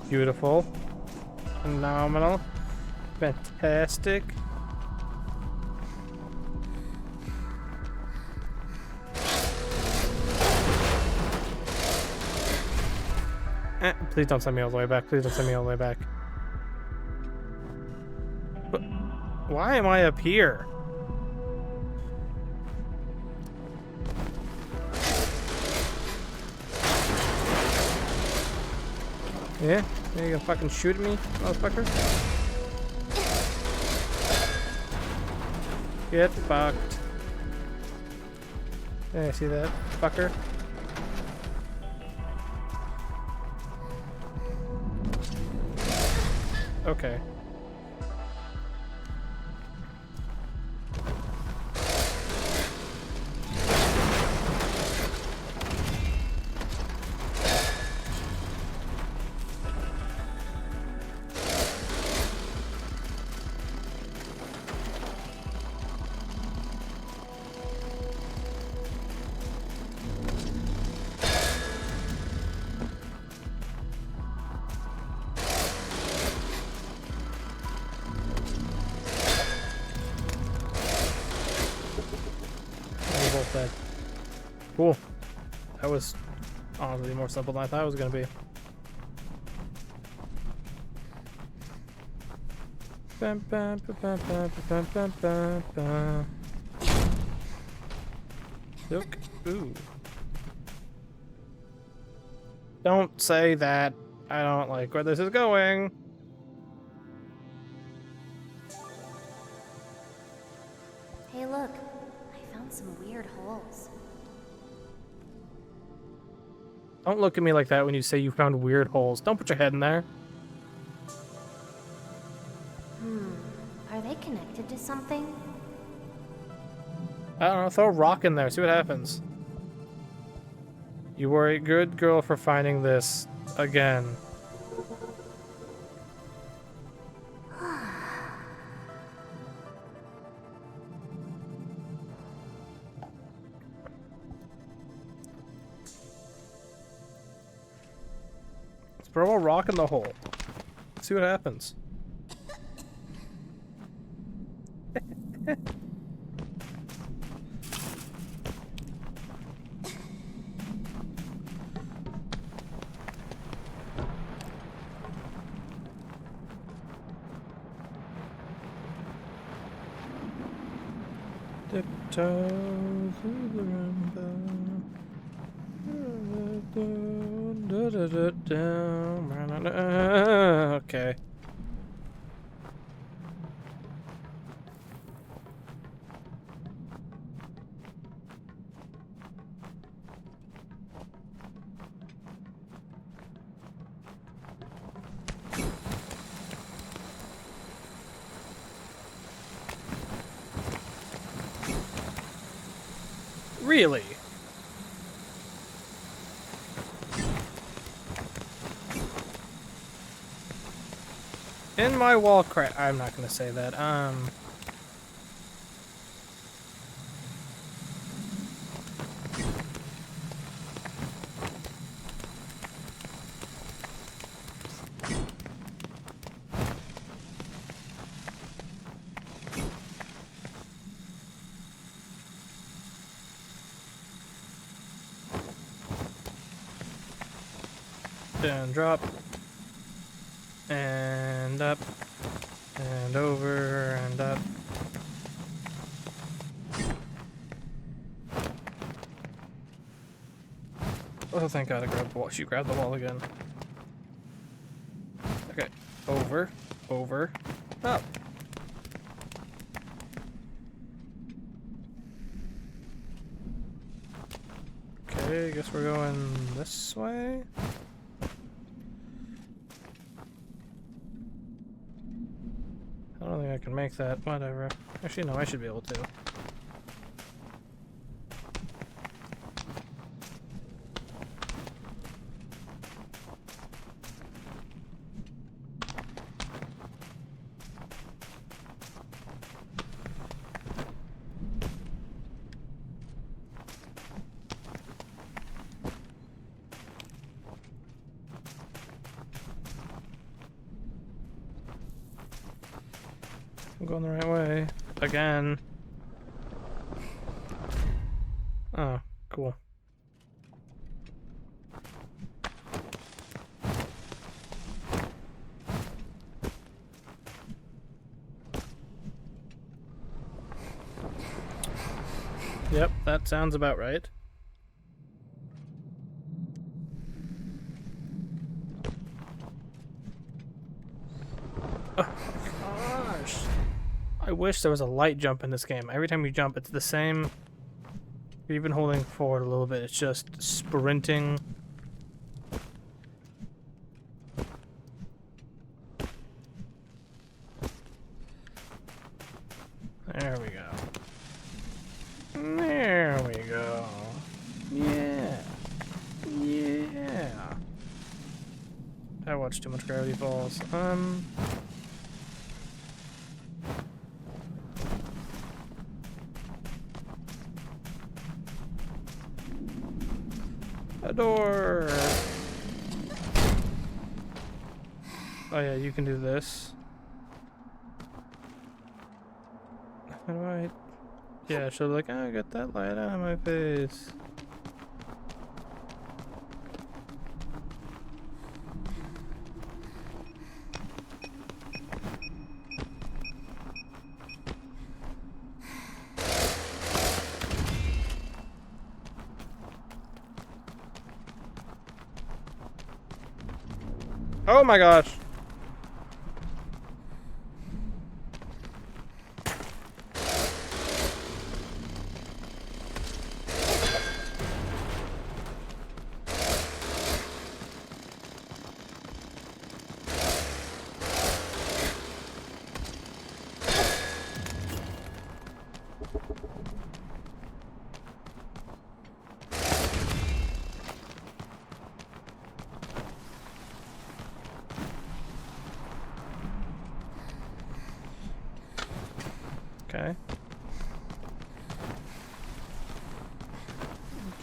[SPEAKER 1] Beautiful. Phenomenal. Fantastic. Please don't send me all the way back. Please don't send me all the way back. But why am I up here? Yeah? You gonna fucking shoot at me, motherfucker? Get fucked. Yeah, see that, fucker? Okay. Dead. Cool. That was honestly more simple than I thought it was gonna be. Bam, bam, bam, bam, bam, bam, bam, bam, bam. Look. Ooh. Don't say that. I don't like where this is going.
[SPEAKER 2] Hey, look. I found some weird holes.
[SPEAKER 1] Don't look at me like that when you say you found weird holes. Don't put your head in there.
[SPEAKER 2] Are they connected to something?
[SPEAKER 1] I don't know. Throw a rock in there. See what happens. You were a good girl for finding this again. Let's throw a rock in the hole. See what happens. Tiptoe through the rainbow. Okay. Really? In my wall crack. I'm not gonna say that. Down, drop. And up. And over and up. Oh, thank God I grabbed the wall. She grabbed the wall again. Okay. Over. Over. Up. Okay, I guess we're going this way. I don't think I can make that. Whatever. Actually, no, I should be able to. I'm going the right way. Again. Oh, cool. Yep, that sounds about right. Oh, gosh. I wish there was a light jump in this game. Every time you jump, it's the same. You're even holding forward a little bit. It's just sprinting. There we go. There we go. Yeah. Yeah. I watched too much Gravity Falls. A door. Oh yeah, you can do this. How do I? Yeah, she'll be like, oh, get that light out of my face. Oh my gosh.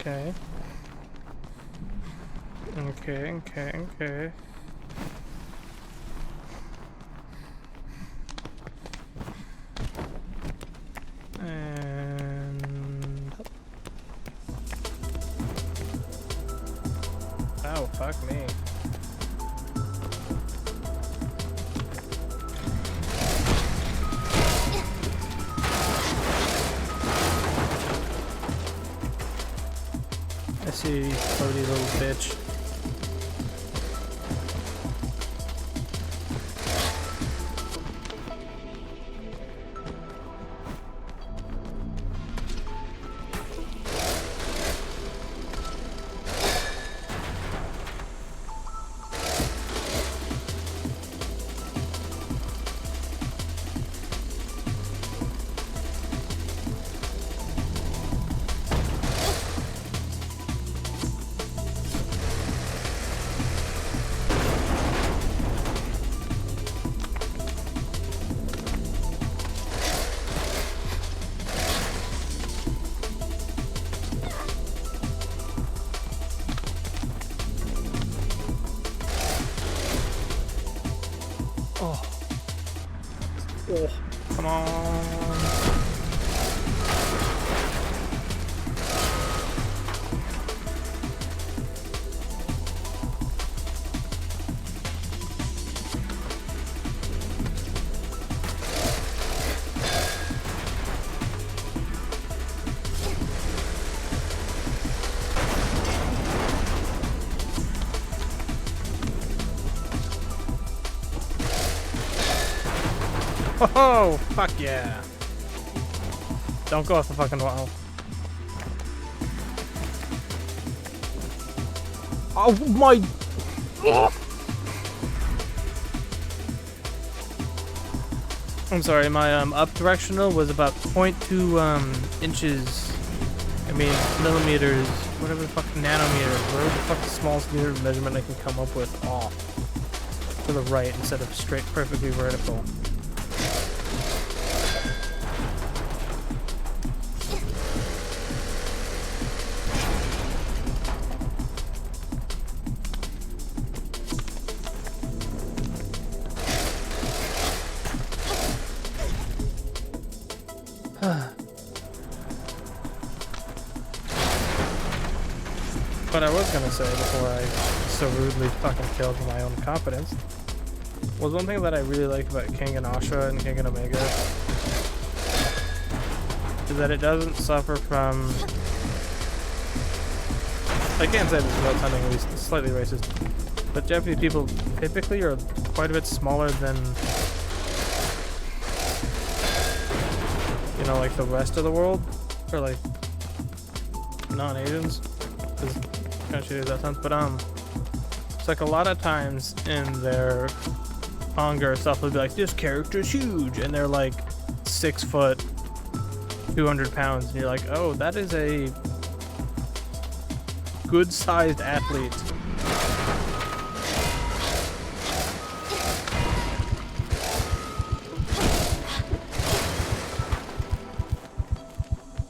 [SPEAKER 1] Okay. Okay. Okay. And... oh, fuck me. I see you, floaty little bitch. Oh. Oh. Come on. Oh, fuck yeah. Don't go off the fucking wall. Oh my... Ugh. I'm sorry, my up directional was about 0.2 inches. I mean, millimeters, whatever the fuck, nanometers, whatever the fuck the smallest unit of measurement I can come up with off to the right instead of straight, perfectly vertical. What I was gonna say before I so rudely fucking killed my own confidence was one thing that I really like about King and Ashra and King and Omega is that it doesn't suffer from... I can't say this without sounding at least slightly racist, but Japanese people typically are quite a bit smaller than, you know, like the rest of the world, or like non-Asians. Kind of shitty as that sounds, but it's like a lot of times in their manga or stuff they'll be like, this character's huge, and they're like 6 foot, 200 pounds, and you're like, oh, that is a good-sized athlete.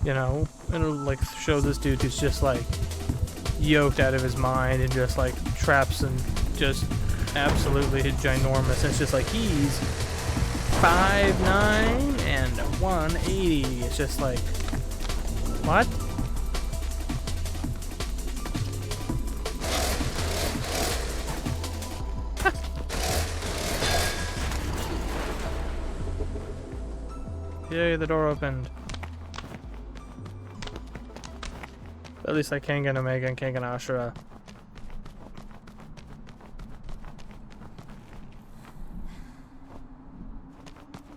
[SPEAKER 1] You know, and it'll like show this dude who's just like yoked out of his mind and just like traps and just absolutely ginormous. And it's just like he's 5'9" and 180. It's just like, what? Yay, the door opened. At least I can get Omega and King and Ashura.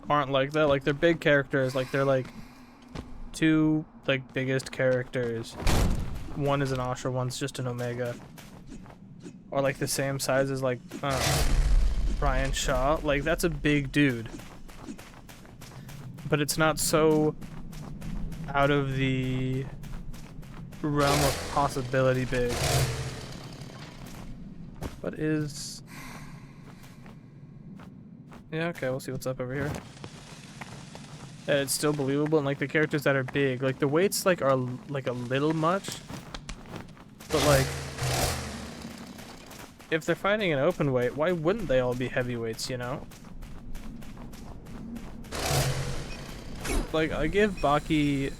[SPEAKER 1] Aren't like that. Like, they're big characters. Like, they're like two like biggest characters. One is an Ashura, one's just an Omega. Or like the same size as like Brian Shaw. Like, that's a big dude. But it's not so out of the realm of possibility big. What is... Yeah, okay, we'll see what's up over here. Yeah, it's still believable, and like the characters that are big, like the weights like are like a little much, but like if they're fighting an open weight, why wouldn't they all be heavyweights, you know? Like, I give Baki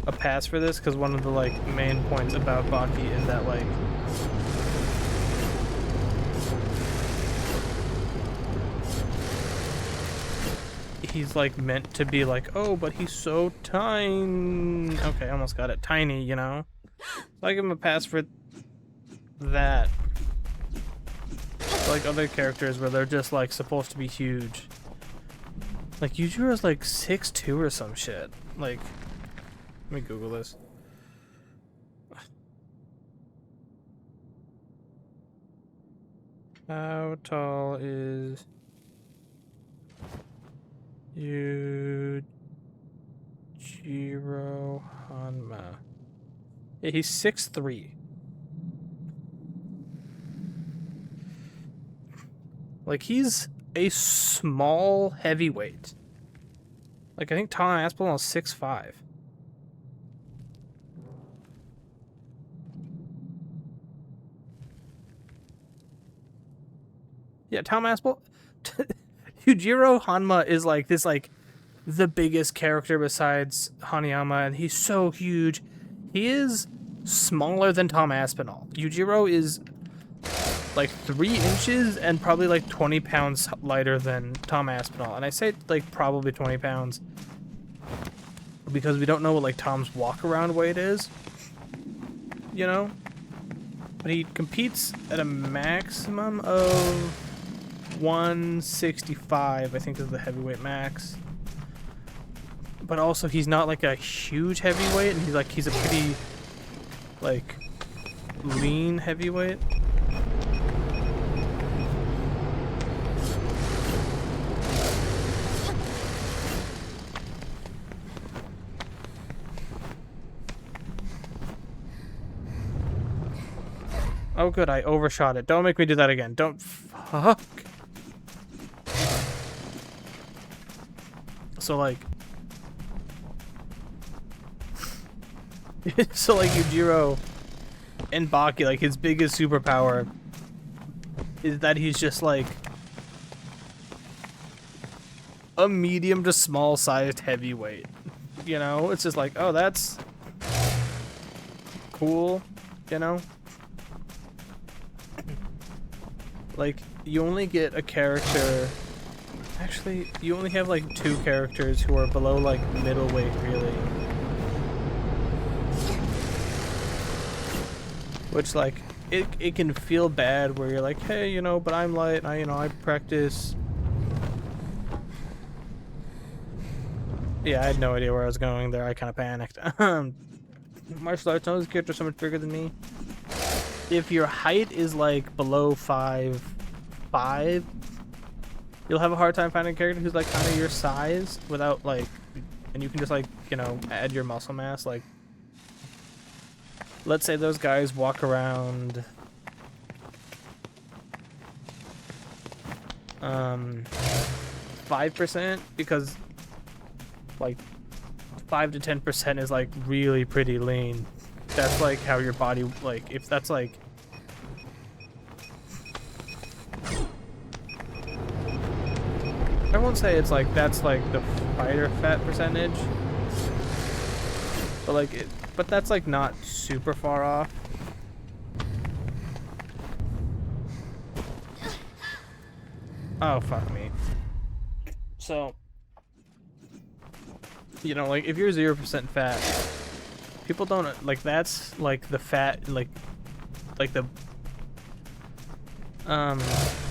[SPEAKER 1] a pass for this because one of the like main points about Baki is that like he's like meant to be like, oh, but he's so tiny. Okay, almost got it. Tiny, you know? So I give him a pass for that. Like other characters where they're just like supposed to be huge. Like Yujira's like 6'2" or some shit. Like, let me Google this. How tall is Yujiro Hanma? Yeah, he's 6'3". Like, he's a small heavyweight. Like, I think Talon Aspinall is 6'5". Yeah, Tom Aspel. Yujiro Hanma is like this, like the biggest character besides Hanayama, and he's so huge. He is smaller than Tom Aspinall. Yujiro is like 3 inches and probably like 20 pounds lighter than Tom Aspinall. And I say like probably 20 pounds because we don't know what like Tom's walk around weight is, you know? But he competes at a maximum of 165, I think is the heavyweight max. But also he's not like a huge heavyweight, and he's a pretty like lean heavyweight. Oh good, I overshot it. Don't make me do that again. Don't fuck. So like Yujiro and Baki, like his biggest superpower is that he's just like a medium to small sized heavyweight. You know, it's just like, oh, that's cool, you know? Like, you only get a character. Actually, you only have like 2 characters who are below like middleweight, really. Which, like, it can feel bad where you're like, hey, you know, but I'm light, I practice. Yeah, I had no idea where I was going there. I kind of panicked. Martial arts, no, this character's so much bigger than me. If your height is like below 5'5", you'll have a hard time finding a character who's like kind of your size without like, and you can just like, you know, add your muscle mass. Like, let's say those guys walk around 5% because like 5 to 10% is like really pretty lean. That's like how your body, like, if that's like I won't say it's like that's like the fighter fat percentage, but like but that's like not super far off. Oh fuck me. So, you know, like if you're 0% fat, people don't like, that's like the fat, like the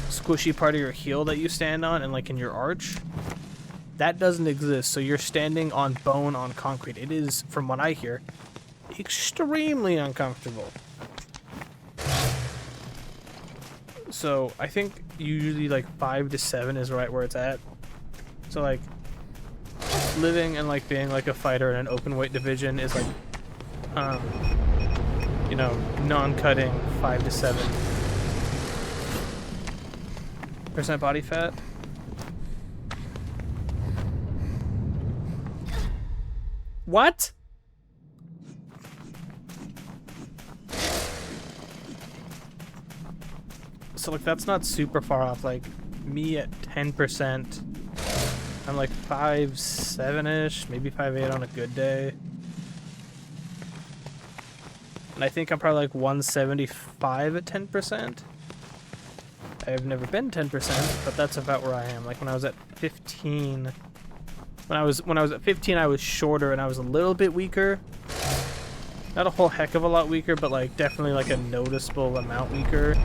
[SPEAKER 1] squishy part of your heel that you stand on and like in your arch. That doesn't exist, so you're standing on bone on concrete. It is, from what I hear, extremely uncomfortable. So I think usually like 5 to 7 is right where it's at. So like living and like being like a fighter in an open weight division is like you know, non-cutting 5 to 7% body fat. What? So like that's not super far off. Like me at 10%, I'm like 5'7"-ish, maybe 5'8" on a good day. And I think I'm probably like 175 at 10%. I've never been 10%, but that's about where I am. Like when I was at 15, when I was at 15, I was shorter and I was a little bit weaker. Not a whole heck of a lot weaker, but like definitely like a noticeable amount weaker.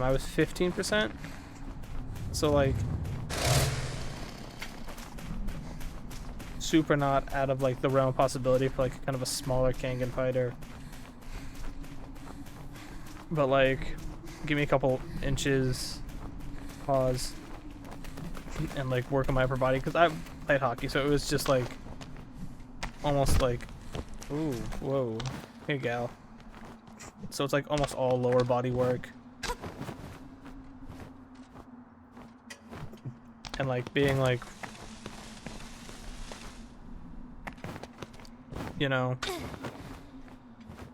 [SPEAKER 1] I was 15%. So like super not out of like the realm of possibility for like kind of a smaller Kangen fighter. But like give me a couple inches, pause, and like work on my upper body, because I played hockey, so it was just like almost like, ooh, whoa, hey gal. So it's like almost all lower body work. and like being like, you know,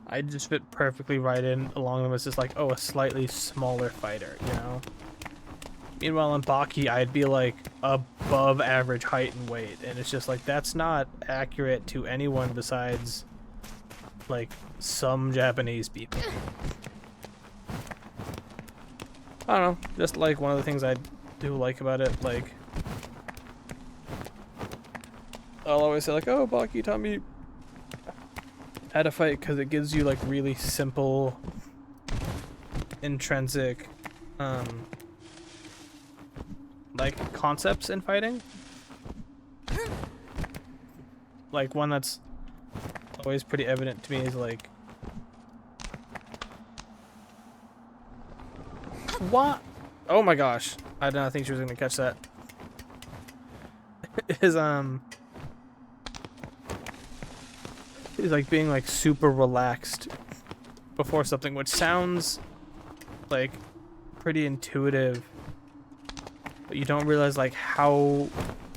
[SPEAKER 1] I just fit perfectly right in along them as just like, oh, a slightly smaller fighter, you know? Meanwhile, in Baki, I'd be like above average height and weight, and it's just like, that's not accurate to anyone besides like some Japanese people. I don't know, just like one of the things I do like about it, like, I'll always say like, oh, Baki taught me how to fight because it gives you like really simple, intrinsic, like concepts in fighting. Like one that's always pretty evident to me is like, what? Oh my gosh, I did not think she was gonna catch that. Is like being like super relaxed before something, which sounds like pretty intuitive, but you don't realize like how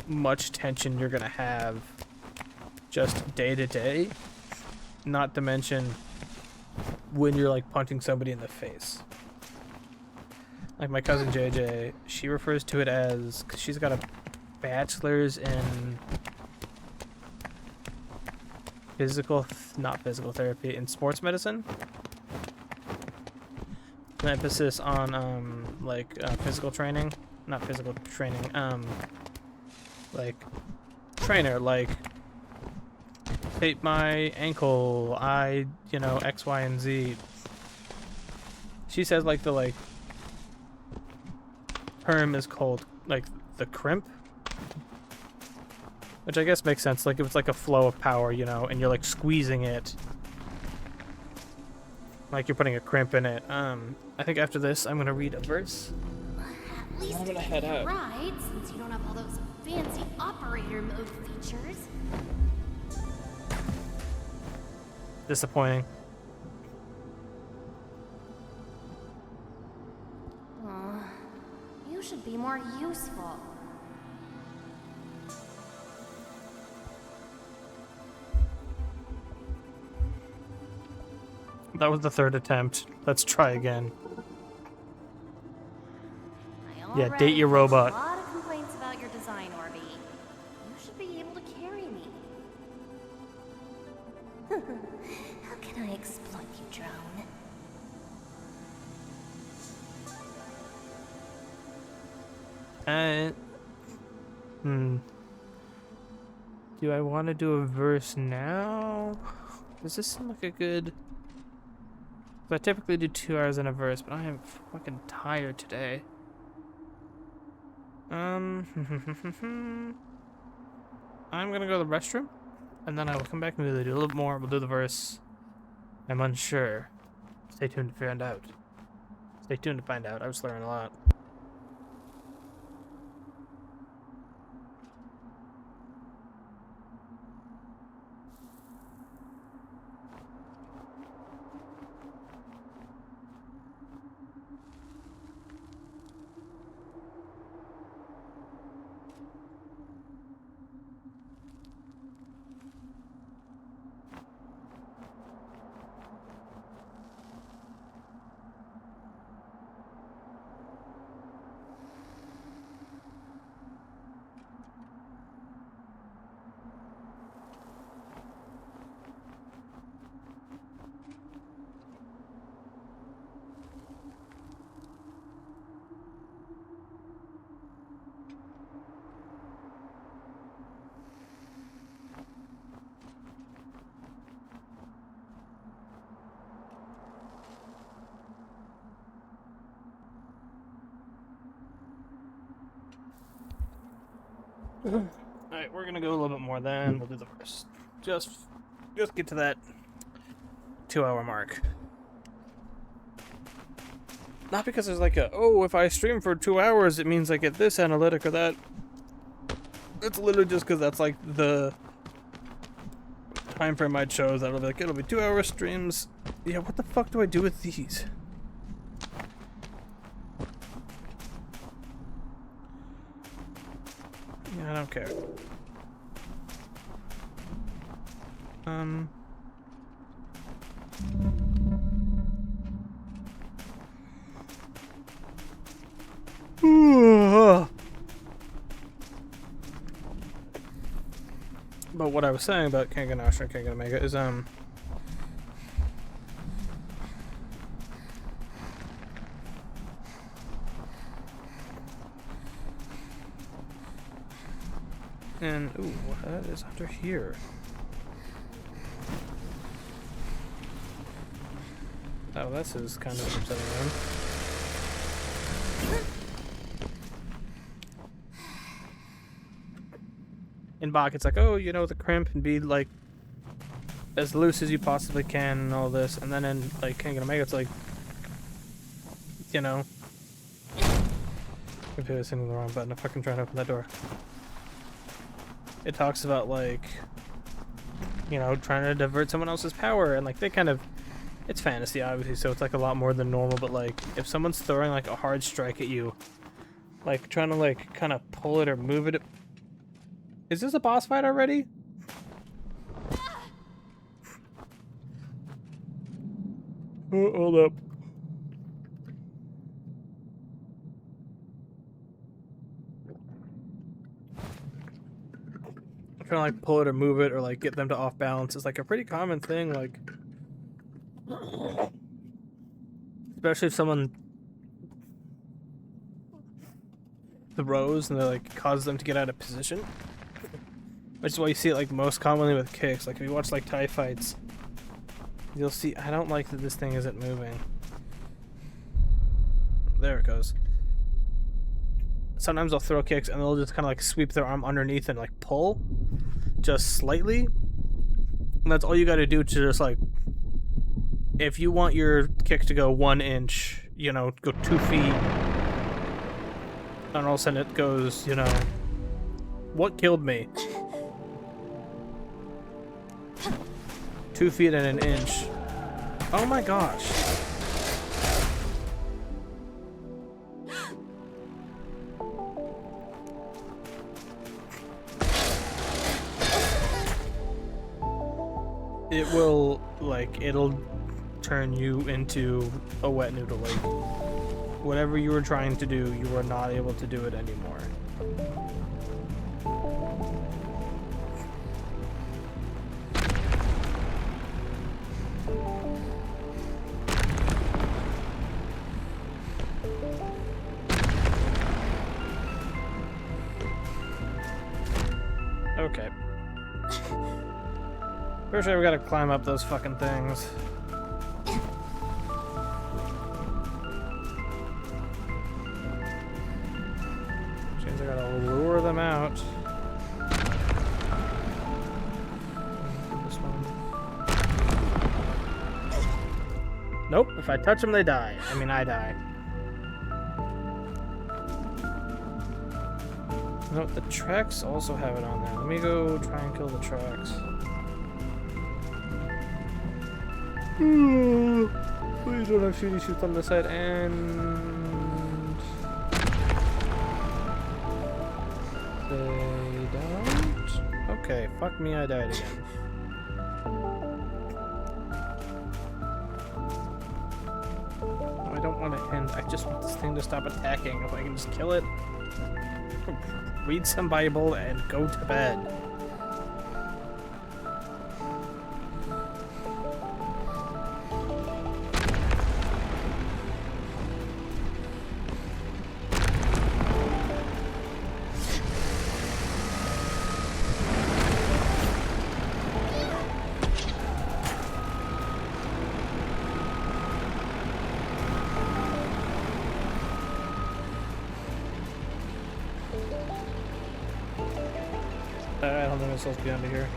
[SPEAKER 1] much tension you're gonna have just day to day, not to mention when you're like punching somebody in the face. Like my cousin JJ, she refers to it as, cause she's got a bachelor's in not physical therapy, in sports medicine. An emphasis on physical training, not physical training, like trainer, like tape my ankle, X, Y, and Z. She says like the term is called like the crimp, which I guess makes sense. Like if it's like a flow of power, you know, and you're like squeezing it, like you're putting a crimp in it. I think after this, I'm gonna read a verse.
[SPEAKER 2] At least
[SPEAKER 1] I'm gonna head out.
[SPEAKER 2] Right, since you don't have all those fancy operator mode features.
[SPEAKER 1] Disappointing.
[SPEAKER 2] You should be more useful.
[SPEAKER 1] That was the third attempt. Let's try again. Yeah, date your robot.
[SPEAKER 2] A lot of complaints about your design, Orby. You should be able to carry me. How can I exploit you, drone?
[SPEAKER 1] Do I want to do a verse now? Does this seem like a good... I typically do 2 hours in a verse, but I am fucking tired today. I'm gonna go to the restroom, and then I will come back and we'll do a little more. We'll do the verse. I'm unsure. Stay tuned to find out. Stay tuned to find out. I was learning a lot. Alright, we're gonna go a little bit more, then we'll do the verse. Just get to that 2 hour mark. Not because there's like a, oh, if I stream for 2 hours, it means I get this analytic or that. It's literally just because that's like the time frame I chose. That'll be like, it'll be 2 hour streams. Yeah, what the fuck do I do with these? Yeah, I don't care. But what I was saying about Kangen Astra and Kangen Omega is, and, ooh, what is under here? Oh, this is kind of upsetting them. In Bach, it's like, oh, you know, the crimp and be, like, as loose as you possibly can and all this. And then in, like, Kangen Omega, it's like, you know. Maybe I was hitting the wrong button if I can try to open that door. It talks about, like, you know, trying to divert someone else's power. And, like, they kind of... It's fantasy, obviously, so it's, like, a lot more than normal. But, like, if someone's throwing, like, a hard strike at you, like, trying to, like, kind of pull it or move it... Is this a boss fight already? Oh, hold up. Trying to like pull it or move it or like get them to off balance is like a pretty common thing, like especially if someone throws and they like cause them to get out of position. Which is why you see it like most commonly with kicks. Like if you watch like TIE fights, you'll see I don't like that this thing isn't moving. There it goes. Sometimes they'll throw kicks and they'll just kind of like sweep their arm underneath and like pull just slightly. And that's all you got to do to just like, if you want your kick to go 1 inch, you know, go 2 feet, and all of a sudden it goes, you know, what killed me? 2 feet and 1 inch. Oh my gosh. It will, like, it'll turn you into a wet noodle. Like, whatever you were trying to do, you are not able to do it anymore. Okay. Pretty sure we gotta climb up those fucking things. Which means I gotta lure them out. This one. Nope, if I touch them, they die. I mean, I die. No, the tracks also have it on there. Let me go try and kill the tracks. Please don't have shooty shoots on this side, and they don't. Okay, fuck me, I died again. No, I don't want to end. I just want this thing to stop attacking. If I can just kill it, read some Bible, and go to bed. I don't think I'm supposed to be under here.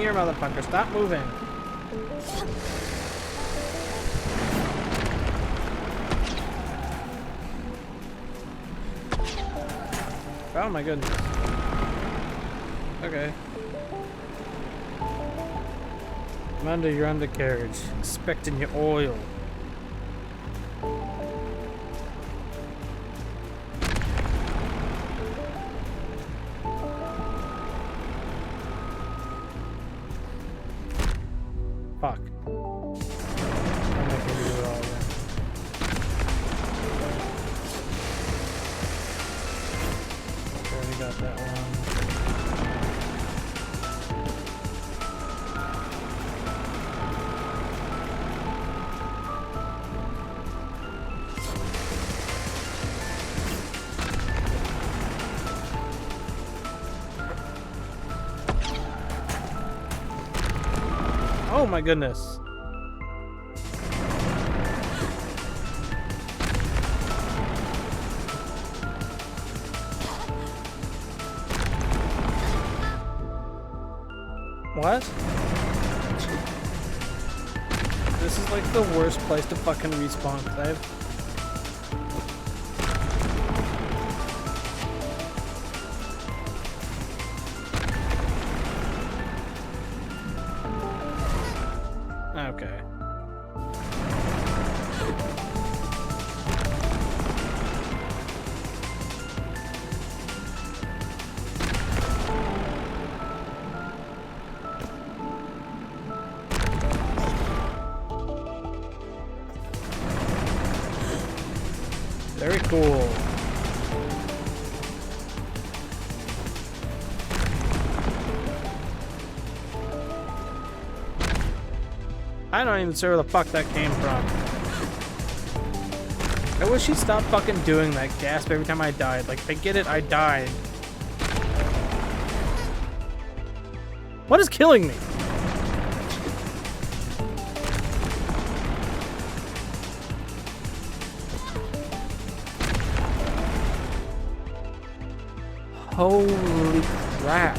[SPEAKER 1] here, motherfucker. Stop moving. Oh my goodness. Okay. I'm under your undercarriage, expecting your oil. Fuck. I'm not gonna do it all again. Already got that one. Oh my goodness. What? This is like the worst place to fucking respawn, 'cause I have... Okay. Very cool. I don't even see where the fuck that came from. I wish he'd stop fucking doing that gasp every time I died. Like, I get it, I died. What is killing me? Holy crap.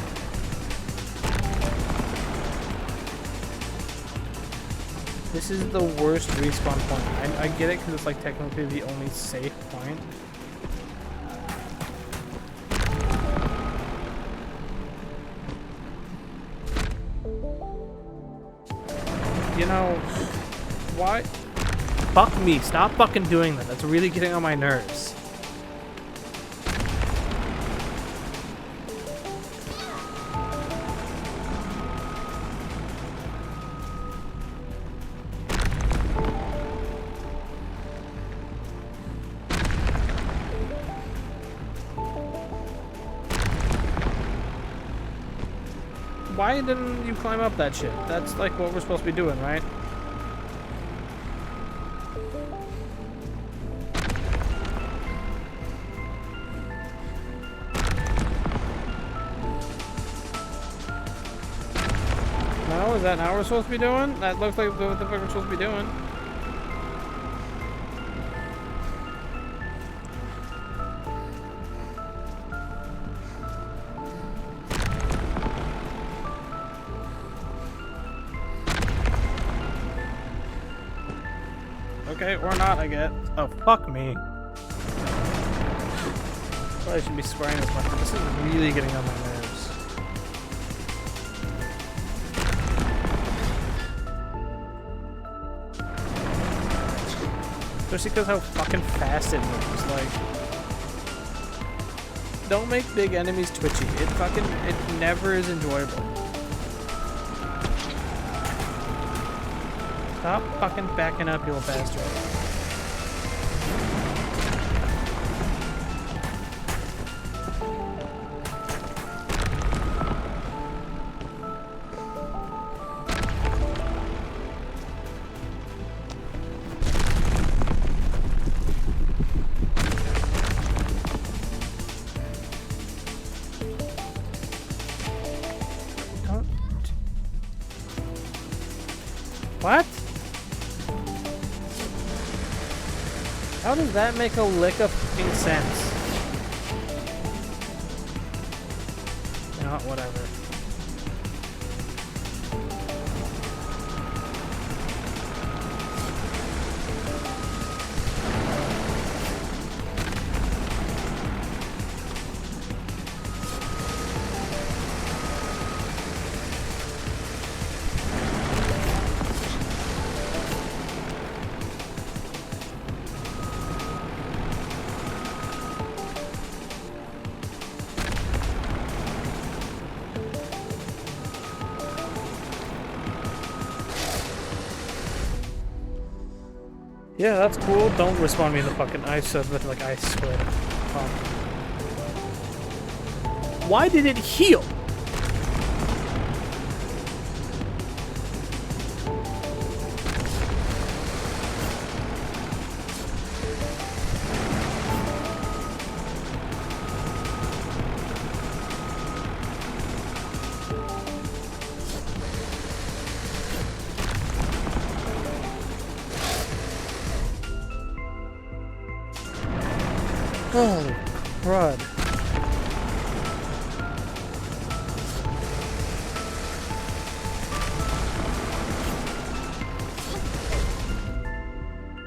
[SPEAKER 1] This is the worst respawn point. I get it because it's like technically the only safe point. You know, why? Fuck me, stop fucking doing that. That's really getting on my nerves. Why didn't you climb up that shit? That's like what we're supposed to be doing, right? No, is that not what we're supposed to be doing? That looks like what the fuck we're supposed to be doing. Okay, or not, I guess. Oh, fuck me. Probably shouldn't be swearing this much, but this is really getting on my nerves. Especially because how fucking fast it moves, like... Don't make big enemies twitchy. It never is enjoyable. Stop fucking backing up, you little bastard. Don't... What? How does that make a lick of fucking sense? You know what, whatever. Yeah, that's cool. Don't respawn me in the fucking ice, but like I swear. Why did it heal? Holy crud.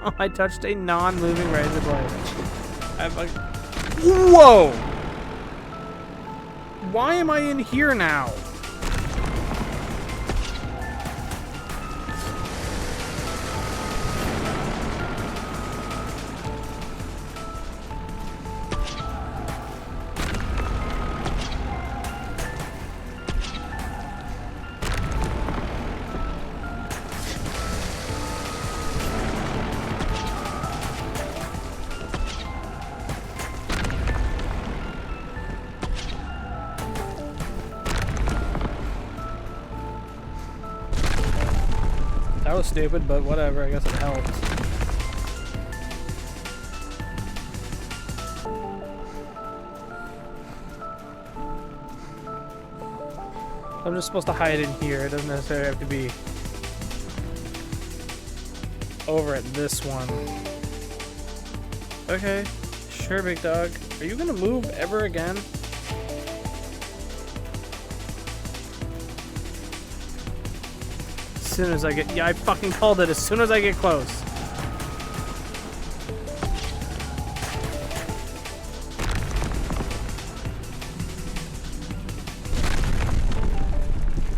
[SPEAKER 1] Oh, I touched a non-moving razor blade. I've like... Whoa! Why am I in here now? That was stupid, but whatever, I guess it helped. I'm just supposed to hide in here. It doesn't necessarily have to be over at this one. Okay, sure, big dog. Are you gonna move ever again? As soon as I get... Yeah, I fucking called it as soon as I get close.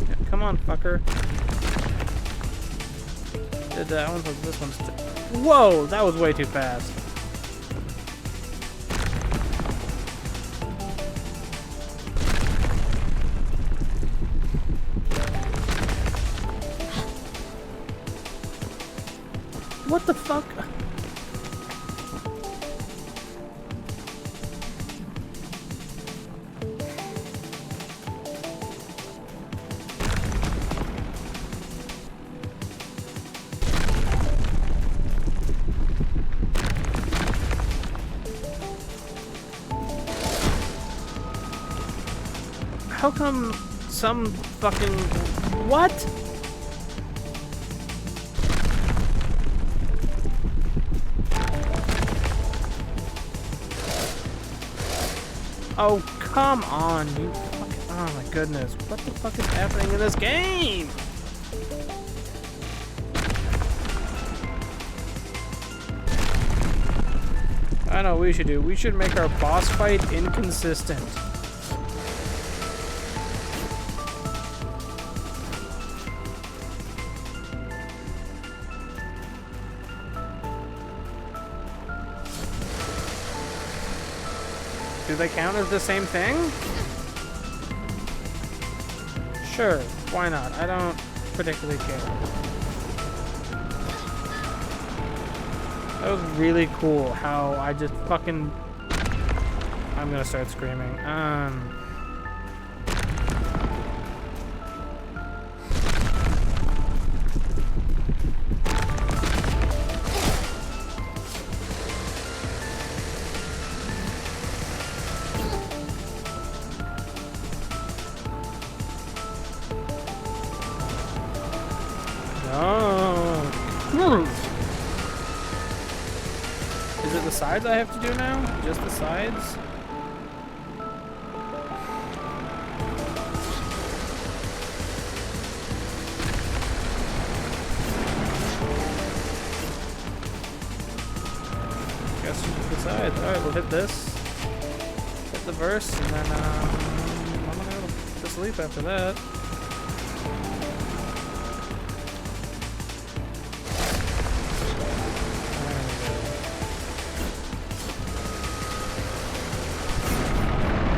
[SPEAKER 1] Yeah, come on, fucker. Did that one, but this one's... Whoa, that was way too fast. What the fuck? How come some fucking... What? Oh, come on, you fucking... Oh my goodness. What the fuck is happening in this game? I know what we should do. We should make our boss fight inconsistent. Do they count as the same thing? Sure, why not? I don't particularly care. That was really cool how I just fucking... I'm gonna start screaming. No. Is it the sides I have to do now? Just the sides? Guess just the sides. Alright, we'll hit this. Hit the verse, and then I'm gonna go to sleep after that.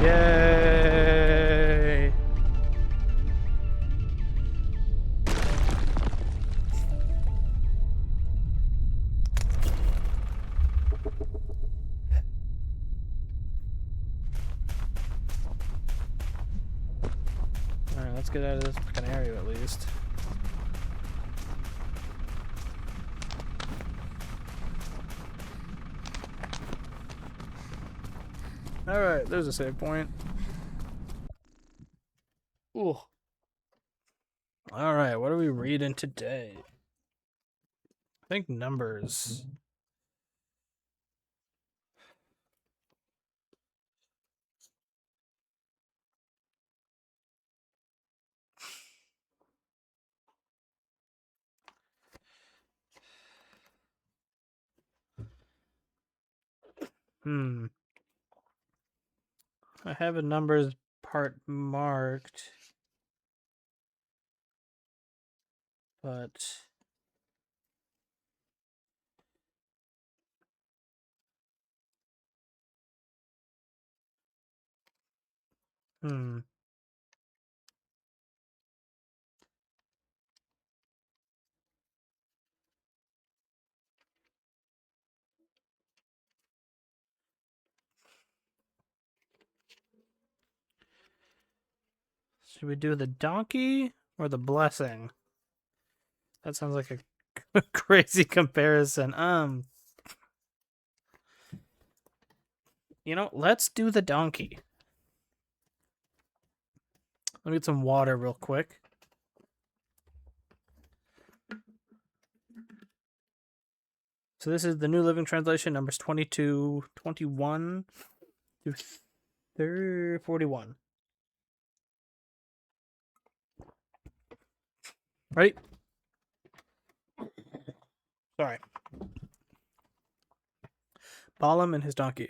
[SPEAKER 1] Yay! let's get out of this fucking area at least. Alright, there's a save point. Ooh. Alright, what are we reading today? I think numbers. I have a numbers part marked, but should we do the donkey or the blessing? That sounds like a crazy comparison. You know, let's do the donkey. Let me get some water real quick. So this is the New Living Translation, numbers 22, 21 through 41. Ready? Sorry. Balaam and his donkey.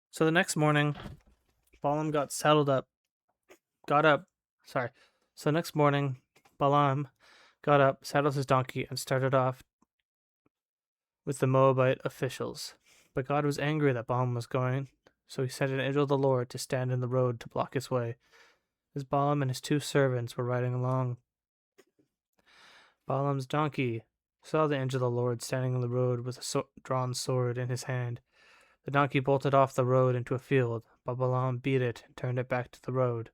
[SPEAKER 1] So the next morning, Balaam So the next morning, Balaam got up, saddled his donkey, and started off with the Moabite officials. But God was angry that Balaam was going, so he sent an angel of the Lord to stand in the road to block his way. As Balaam and his 2 servants were riding along, Balaam's donkey saw the angel of the Lord standing in the road with a drawn sword in his hand. The donkey bolted off the road into a field, but Balaam beat it and turned it back to the road.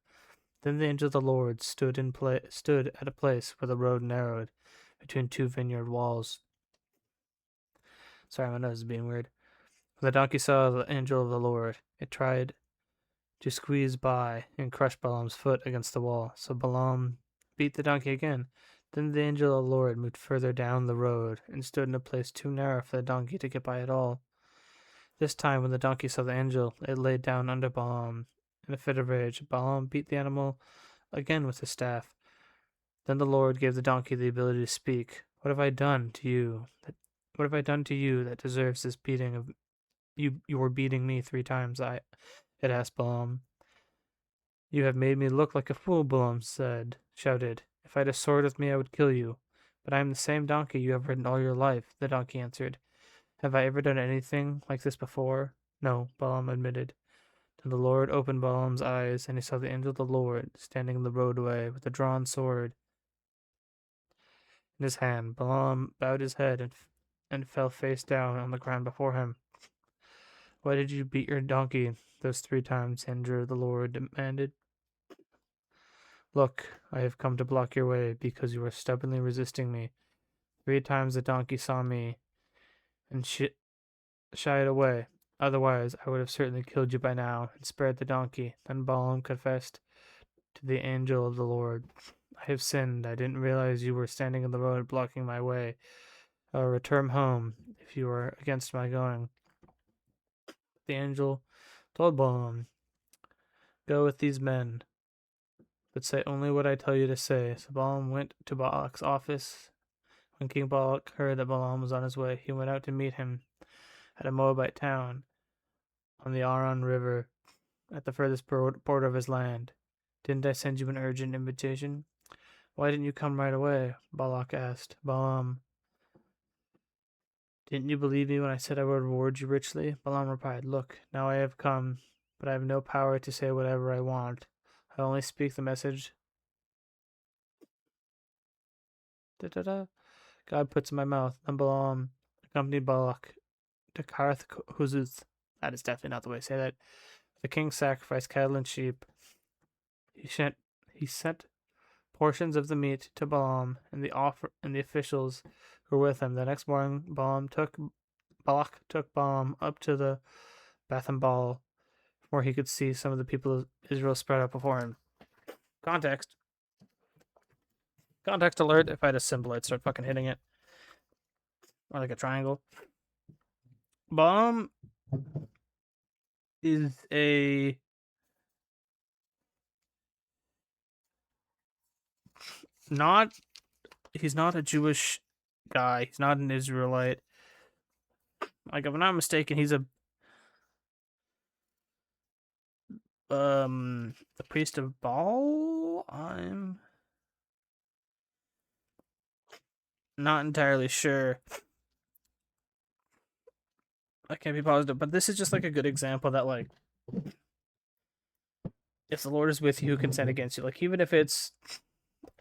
[SPEAKER 1] Then the angel of the Lord stood at a place where the road narrowed between 2 vineyard walls. Sorry, my nose is being weird. When the donkey saw the angel of the Lord, it tried to squeeze by and crush Balaam's foot against the wall. So Balaam beat the donkey again. Then the angel of the Lord moved further down the road and stood in a place too narrow for the donkey to get by at all. This time, when the donkey saw the angel, it lay down under Balaam. In a fit of rage, Balaam beat the animal again with his staff. Then the Lord gave the donkey the ability to speak. What have I done to you? What have I done to you that deserves this beating of you? You were beating me 3 times. It asked Balaam. You have made me look like a fool, Balaam shouted. If I had a sword with me, I would kill you. But I am the same donkey you have ridden all your life, the donkey answered. Have I ever done anything like this before? No, Balaam admitted. Then the Lord opened Balaam's eyes, and he saw the angel of the Lord standing in the roadway with a drawn sword in his hand. Balaam bowed his head and fell face down on the ground before him. Why did you beat your donkey those 3 times? The angel of the Lord demanded. Look, I have come to block your way because you are stubbornly resisting me. 3 times the donkey saw me and shied away. Otherwise, I would have certainly killed you by now and spared the donkey. Then Balaam confessed to the angel of the Lord. I have sinned. I didn't realize you were standing in the road blocking my way. I will return home if you are against my going. The angel told Balaam, Go with these men, but say only what I tell you to say. So Balaam went to Balak's office. When King Balak heard that Balaam was on his way, he went out to meet him at a Moabite town on the Aron River at the furthest border of his land. Didn't I send you an urgent invitation? Why didn't you come right away? Balak asked. Balaam, didn't you believe me when I said I would reward you richly? Balaam replied, Look, now I have come, but I have no power to say whatever I want. I only speak the message God puts in my mouth. Then Balaam accompanied Balak to Karth Huzuth. That is definitely not the way to say that. The king sacrificed cattle and sheep. He sent portions of the meat to Balaam and the officials who were with him. The next morning, Balak took Balaam up to the Beth and Baal, where he could see some of the people of Israel spread out before him. Context. Context alert. If I had a symbol, I'd start fucking hitting it. Or like a triangle. Balaam is he's not a Jewish guy. He's not an Israelite. Like, if I'm not mistaken, he's a priest of Baal? I'm not entirely sure. I can't be positive, but this is just like a good example that, like, if the Lord is with you, who can stand against you? Like, even if it's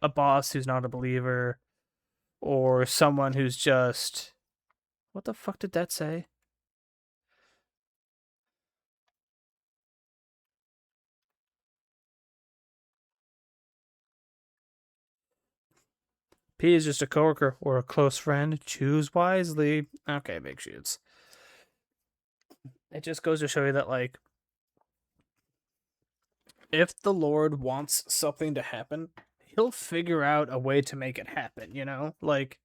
[SPEAKER 1] a boss who's not a believer, or someone who's just... What the fuck did that say? P is just a coworker or a close friend. Choose wisely. Okay, big shoots. It just goes to show you that, like, if the Lord wants something to happen, he'll figure out a way to make it happen, you know? Like,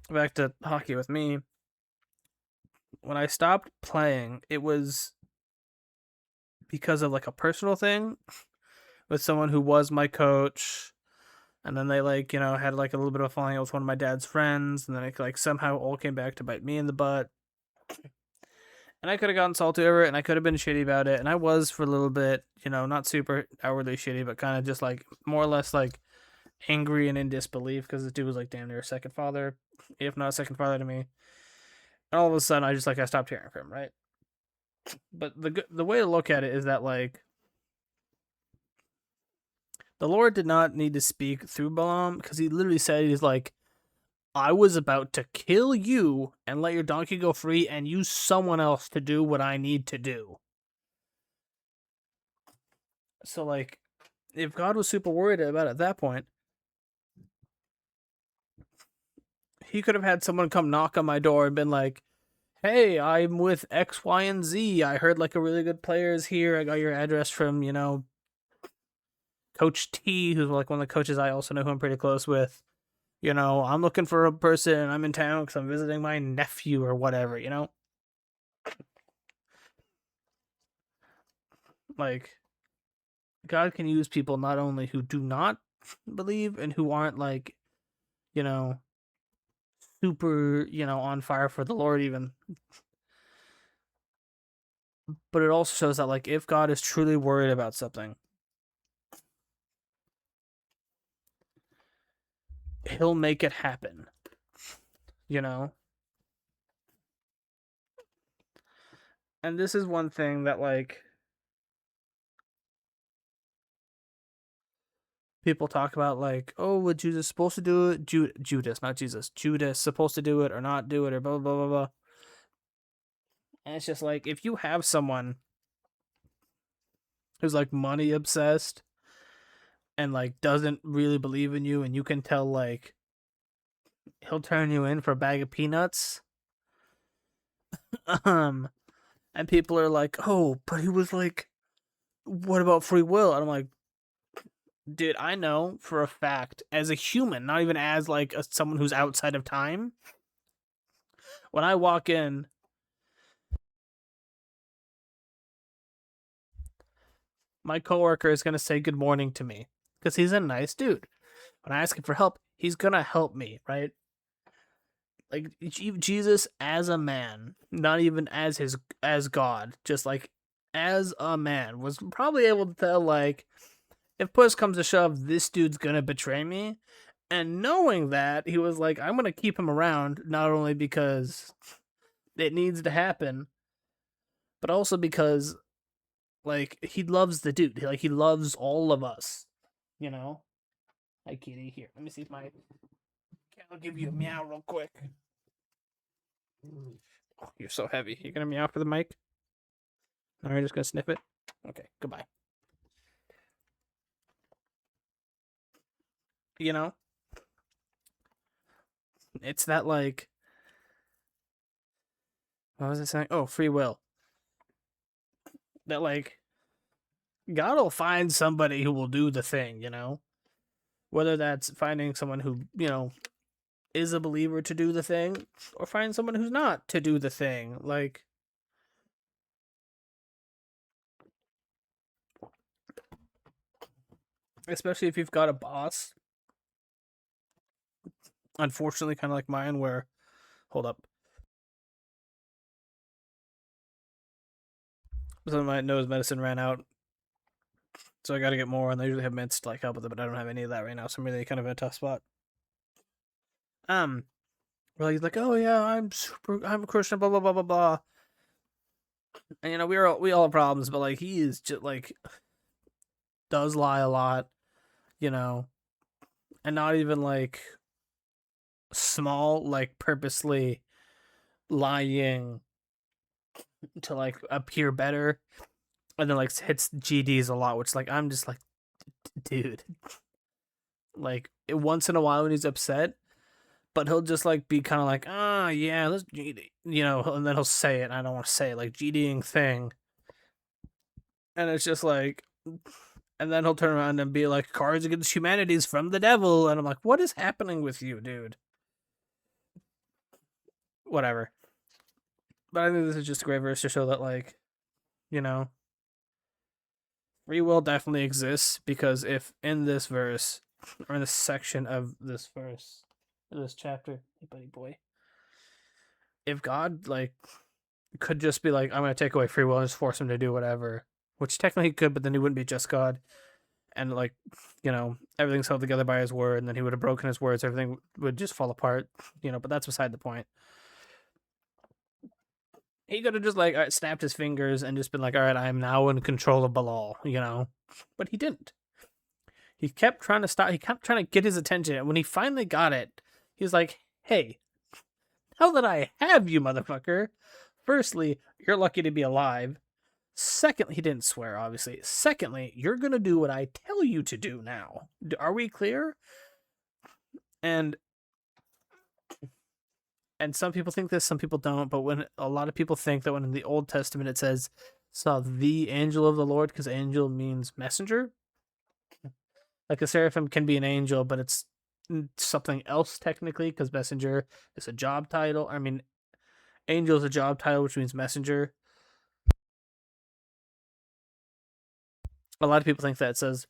[SPEAKER 1] back to hockey with me. When I stopped playing, it was because of, like, a personal thing with someone who was my coach. And then they, like, you know, had, like, a little bit of a falling out with one of my dad's friends. And then it, like, somehow all came back to bite me in the butt. And I could have gotten salty over it, and I could have been shitty about it. And I was for a little bit, you know, not super outwardly shitty, but kind of just, like, more or less, like, angry and in disbelief, because this dude was, like, damn near a second father, if not a second father to me. And all of a sudden, I stopped hearing from him, right? But the way to look at it is that, like, the Lord did not need to speak through Balaam, because he literally said, he's like, I was about to kill you and let your donkey go free and use someone else to do what I need to do. So, like, if God was super worried about it at that point, he could have had someone come knock on my door and been like, hey, I'm with X, Y, and Z. I heard, like, a really good player is here. I got your address from, you know, Coach T, who's, like, one of the coaches I also know who I'm pretty close with. You know, I'm looking for a person, and I'm in town because I'm visiting my nephew or whatever, you know? Like, God can use people not only who do not believe and who aren't, like, you know, super, you know, on fire for the Lord even. But it also shows that, like, if God is truly worried about something, he'll make it happen. You know? And this is one thing that, like, people talk about, like, oh, was Judas supposed to do it? Judas, not Jesus. Judas supposed to do it or not do it or blah, blah, blah, blah. And it's just like, if you have someone who's, like, money obsessed and, like, doesn't really believe in you, and you can tell, like, he'll turn you in for a bag of peanuts. And people are like, oh, but he was like, what about free will? And I'm like, dude, I know for a fact, as a human, not even as, like, someone who's outside of time, when I walk in, my coworker is going to say good morning to me because he's a nice dude. When I ask him for help, he's going to help me, right? Like, Jesus as a man, not even as God, just, like, as a man, was probably able to tell, like, if push comes to shove, this dude's gonna betray me. And knowing that, he was like, I'm gonna keep him around, not only because it needs to happen, but also because, like, he loves the dude. Like, he loves all of us, you know? Hi, kitty. Here, let me see if my cat will give you a meow real quick. Oh, you're so heavy. You're gonna meow for the mic? Or you're just gonna sniff it? Okay, goodbye. You know? It's that, like, what was I saying? Oh, free will. That, like, God will find somebody who will do the thing, you know? Whether that's finding someone who, you know, is a believer to do the thing, or find someone who's not to do the thing. Like, especially if you've got a boss. Unfortunately, kind of like mine, where, hold up. Some of my nose medicine ran out, so I gotta get more, and I usually have mints to, like, help with it, but I don't have any of that right now, so I'm really kind of in a tough spot. Well, he's like, oh yeah, I'm a Christian, blah blah blah blah blah. And you know, we all have problems, but like he is just like does lie a lot, you know, and not even like small, like purposely lying to like appear better, and then like hits GDs a lot, which like I'm just like, dude, like once in a while when he's upset, but he'll just like be kind of like, ah, yeah, let's GD, you know, and then he'll say it. And I don't want to say it, like GDing thing, and it's just like, and then he'll turn around and be like, Cards Against Humanity is from the devil, and I'm like, what is happening with you, dude? Whatever. But I think this is just a great verse to show that, like, you know, free will definitely exists, because if in this verse, or in this section of this verse, this chapter, hey buddy boy, if God, like, could just be like, I'm going to take away free will and just force him to do whatever, which technically he could, but then he wouldn't be just God. And, like, you know, everything's held together by his word, and then he would have broken his words, everything would just fall apart, you know, but that's beside the point. He could have just, like, snapped his fingers and just been like, all right, I am now in control of Balal, you know? But he didn't. He kept trying to stop, he kept trying to get his attention, and when he finally got it, he was like, hey, now that I have you, motherfucker, firstly, you're lucky to be alive. Secondly, he didn't swear, obviously. Secondly, you're going to do what I tell you to do now. Are we clear? And some people think this, some people don't, but when a lot of people think that when in the Old Testament it says, saw the angel of the Lord, because angel means messenger. Like a seraphim can be an angel, but it's something else technically, because messenger is a job title. I mean, angel is a job title, which means messenger. A lot of people think that it says,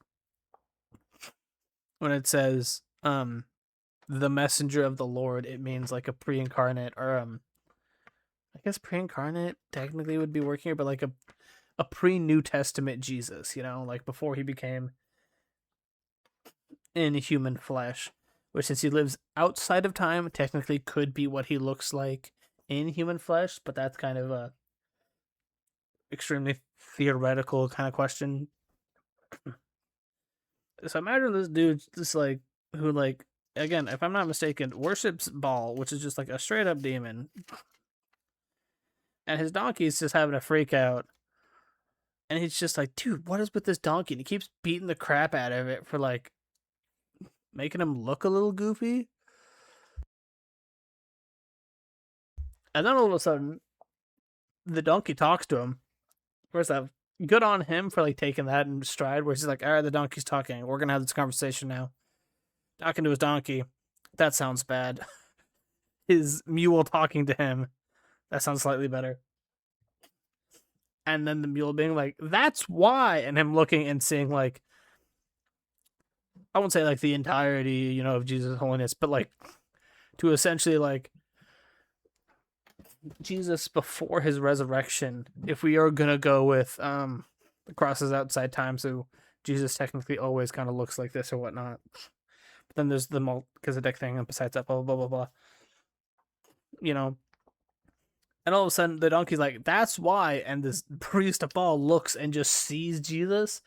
[SPEAKER 1] when it says the messenger of the Lord, it means like a pre-incarnate, or I guess pre-incarnate technically would be working here, but like a pre-New Testament Jesus, you know, like before he became in human flesh, which, since he lives outside of time, technically could be what he looks like in human flesh, but that's kind of a extremely theoretical kind of question. So imagine this dude just like, who, like, again, if I'm not mistaken, worships Baal, which is just like a straight up demon, and his donkey's just having a freak out, and he's just like, dude, what is with this donkey? And he keeps beating the crap out of it for like making him look a little goofy. And then all of a sudden, the donkey talks to him. First off, good on him for like taking that in stride, where he's like, all right, the donkey's talking. We're gonna have this conversation now. Talking to his donkey. That sounds bad. His mule talking to him. That sounds slightly better. And then the mule being like, that's why, and him looking and seeing, like, I won't say like the entirety, you know, of Jesus' holiness, but like to essentially like Jesus before his resurrection, if we are gonna go with the cross is outside time, so Jesus technically always kind of looks like this or whatnot. But then there's the Melchizedek thing, and besides that, blah blah blah blah blah. You know, and all of a sudden the donkey's like, "That's why," and this priest of Baal looks and just sees Jesus,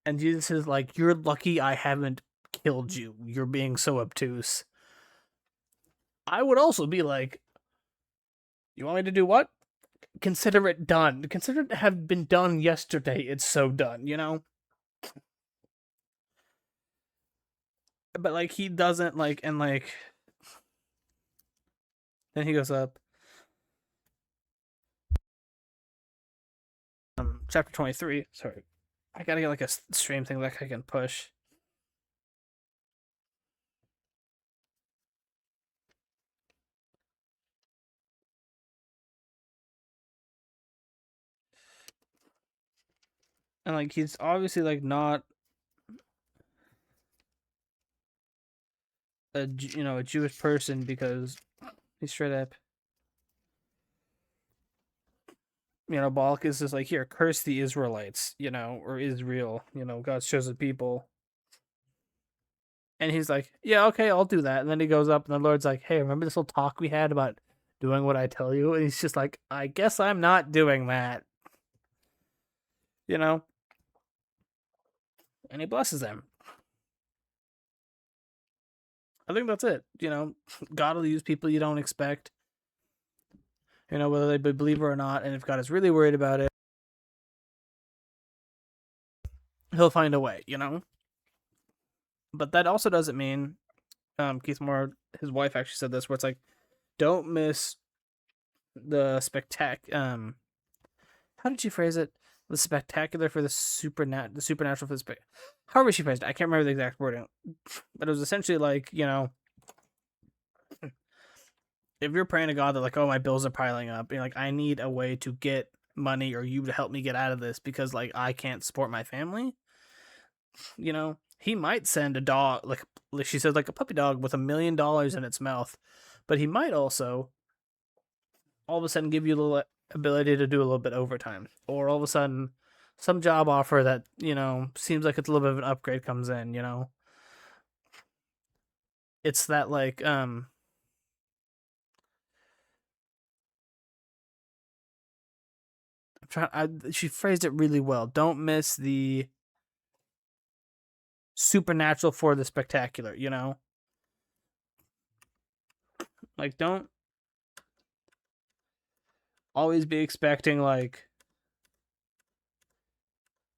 [SPEAKER 1] and Jesus is like, "You're lucky I haven't killed you. You're being so obtuse." I would also be like, you want me to do what? Consider it done. Consider it have been done yesterday. It's so done, you know? but like he doesn't like, and like then he goes up. Chapter 23. Sorry, I gotta get like a stream thing that I can push. And like he's obviously like not a a Jewish person because he's straight up Balak is just like, here, curse the Israelites, or Israel, God's chosen people. And he's like, yeah, okay, I'll do that. And then he goes up, and the Lord's like, hey, remember this little talk we had about doing what I tell you? And he's just like, I guess I'm not doing that. And he blesses them. I think that's it. God will use people you don't expect, whether they be believer or not. And if God is really worried about it, he'll find a way, But that also doesn't mean, Keith Moore, his wife actually said this, where it's like, don't miss the how did she phrase it? The spectacular for the supernatural for the however she phrased it. I can't remember the exact wording, but it was essentially like, if you're praying to God that like, oh, my bills are piling up, you're like, I need a way to get money or you to help me get out of this because like I can't support my family. He might send a dog, like she said, like a puppy dog with $1 million in its mouth, but he might also all of a sudden give you a little ability to do a little bit overtime, or all of a sudden some job offer that seems like it's a little bit of an upgrade comes in. It's that like she phrased it really well. Don't miss the supernatural for the spectacular. Like don't always be expecting like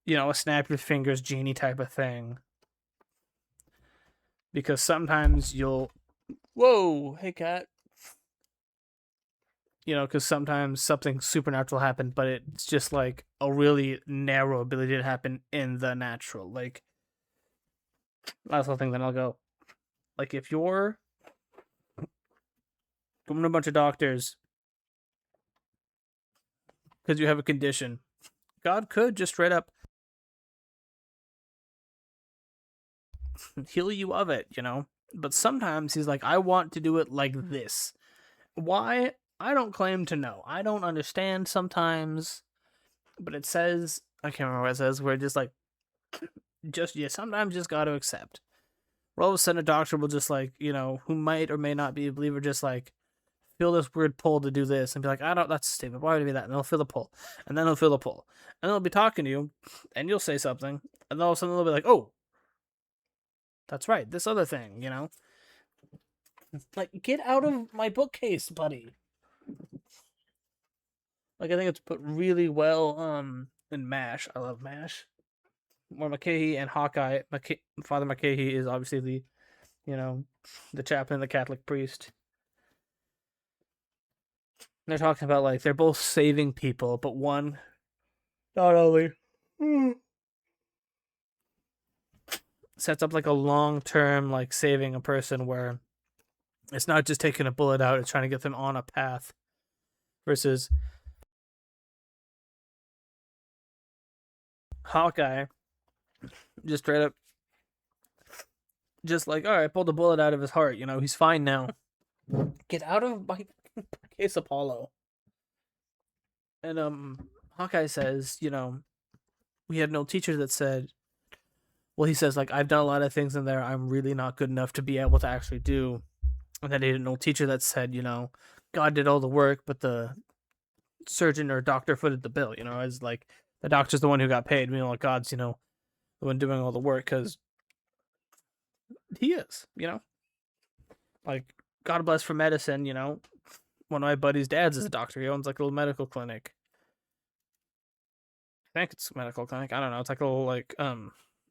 [SPEAKER 1] a snap your fingers genie type of thing, because sometimes you'll whoa, hey cat, because sometimes something supernatural happened, but it's just like a really narrow ability to happen in the natural. Like last little thing, then I'll go. Like if you're going to a bunch of doctors because you have a condition, God could just straight up heal you of it, But sometimes he's like, I want to do it like this. Why? I don't claim to know. I don't understand sometimes, but it says, I can't remember what it says, where just like, sometimes just got to accept. Where all of a sudden a doctor will just like, who might or may not be a believer, just like feel this weird pull to do this and be like, that's stupid. Why would it be that? And they'll feel the pull. And then they'll feel the pull. And they'll be talking to you and you'll say something. And then all of a sudden they'll be like, oh, that's right. This other thing, Like, get out of my bookcase, buddy. Like, I think it's put really well in MASH. I love MASH. Where McCahey and Hawkeye, Father McCahey is obviously the, the chaplain, the Catholic priest. They're talking about, like, they're both saving people, but one not only sets up, like, a long-term, like, saving a person where it's not just taking a bullet out, it's trying to get them on a path. Versus Hawkeye, just straight up, just like, all right, I pulled a bullet out of his heart. He's fine now. Get out of my case, Apollo. And Hawkeye says, we had an old teacher that said, well, he says, like, I've done a lot of things in there I'm really not good enough to be able to actually do. And then he had an old teacher that said, God did all the work, but the surgeon or doctor footed the bill, as like the doctor's the one who got paid. Like God's, the one doing all the work, because he is, Like, God bless for medicine, One of my buddy's dads is a doctor. He owns like a little medical clinic. I think it's a medical clinic. I don't know. It's like a little like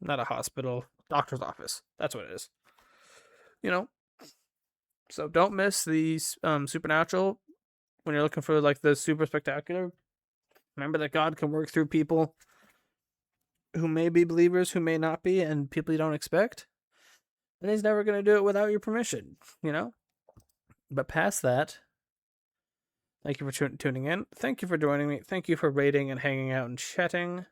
[SPEAKER 1] not a hospital, doctor's office. That's what it is. you know. So don't miss the supernatural when you're looking for like the super spectacular. Remember that God can work through people who may be believers, who may not be, and people you don't expect. And he's never going to do it without your permission, you know? But past that, thank you for tuning in. Thank you for joining me. Thank you for rating and hanging out and chatting.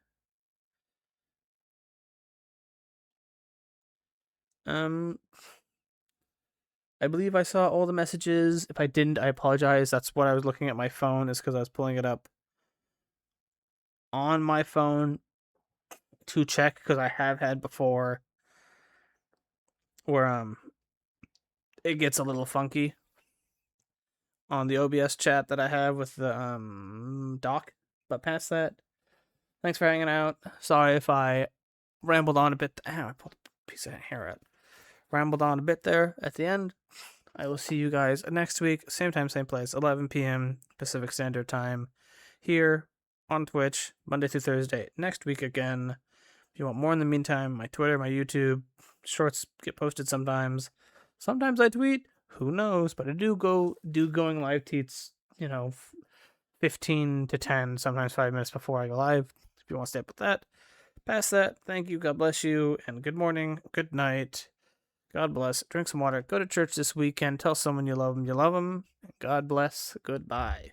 [SPEAKER 1] I believe I saw all the messages. If I didn't, I apologize. That's what I was looking at my phone, is because I was pulling it up on my phone to check, because I have had before where it gets a little funky on the OBS chat that I have with the doc. But past that, thanks for hanging out. Sorry if I rambled on a bit. Ow, I pulled a piece of hair out. Rambled on a bit there at the end. I will see you guys next week, same time, same place, 11 p.m. Pacific Standard Time, here on Twitch, Monday through Thursday. Next week again. If you want more in the meantime, my Twitter, my YouTube, shorts get posted sometimes. Sometimes I tweet, who knows, but I do going live tweets, 15 to 10, sometimes 5 minutes before I go live, if you want to stay up with that. Past that, thank you, God bless you, and good morning, good night. God bless. Drink some water. Go to church this weekend. Tell someone you love them. God bless. Goodbye.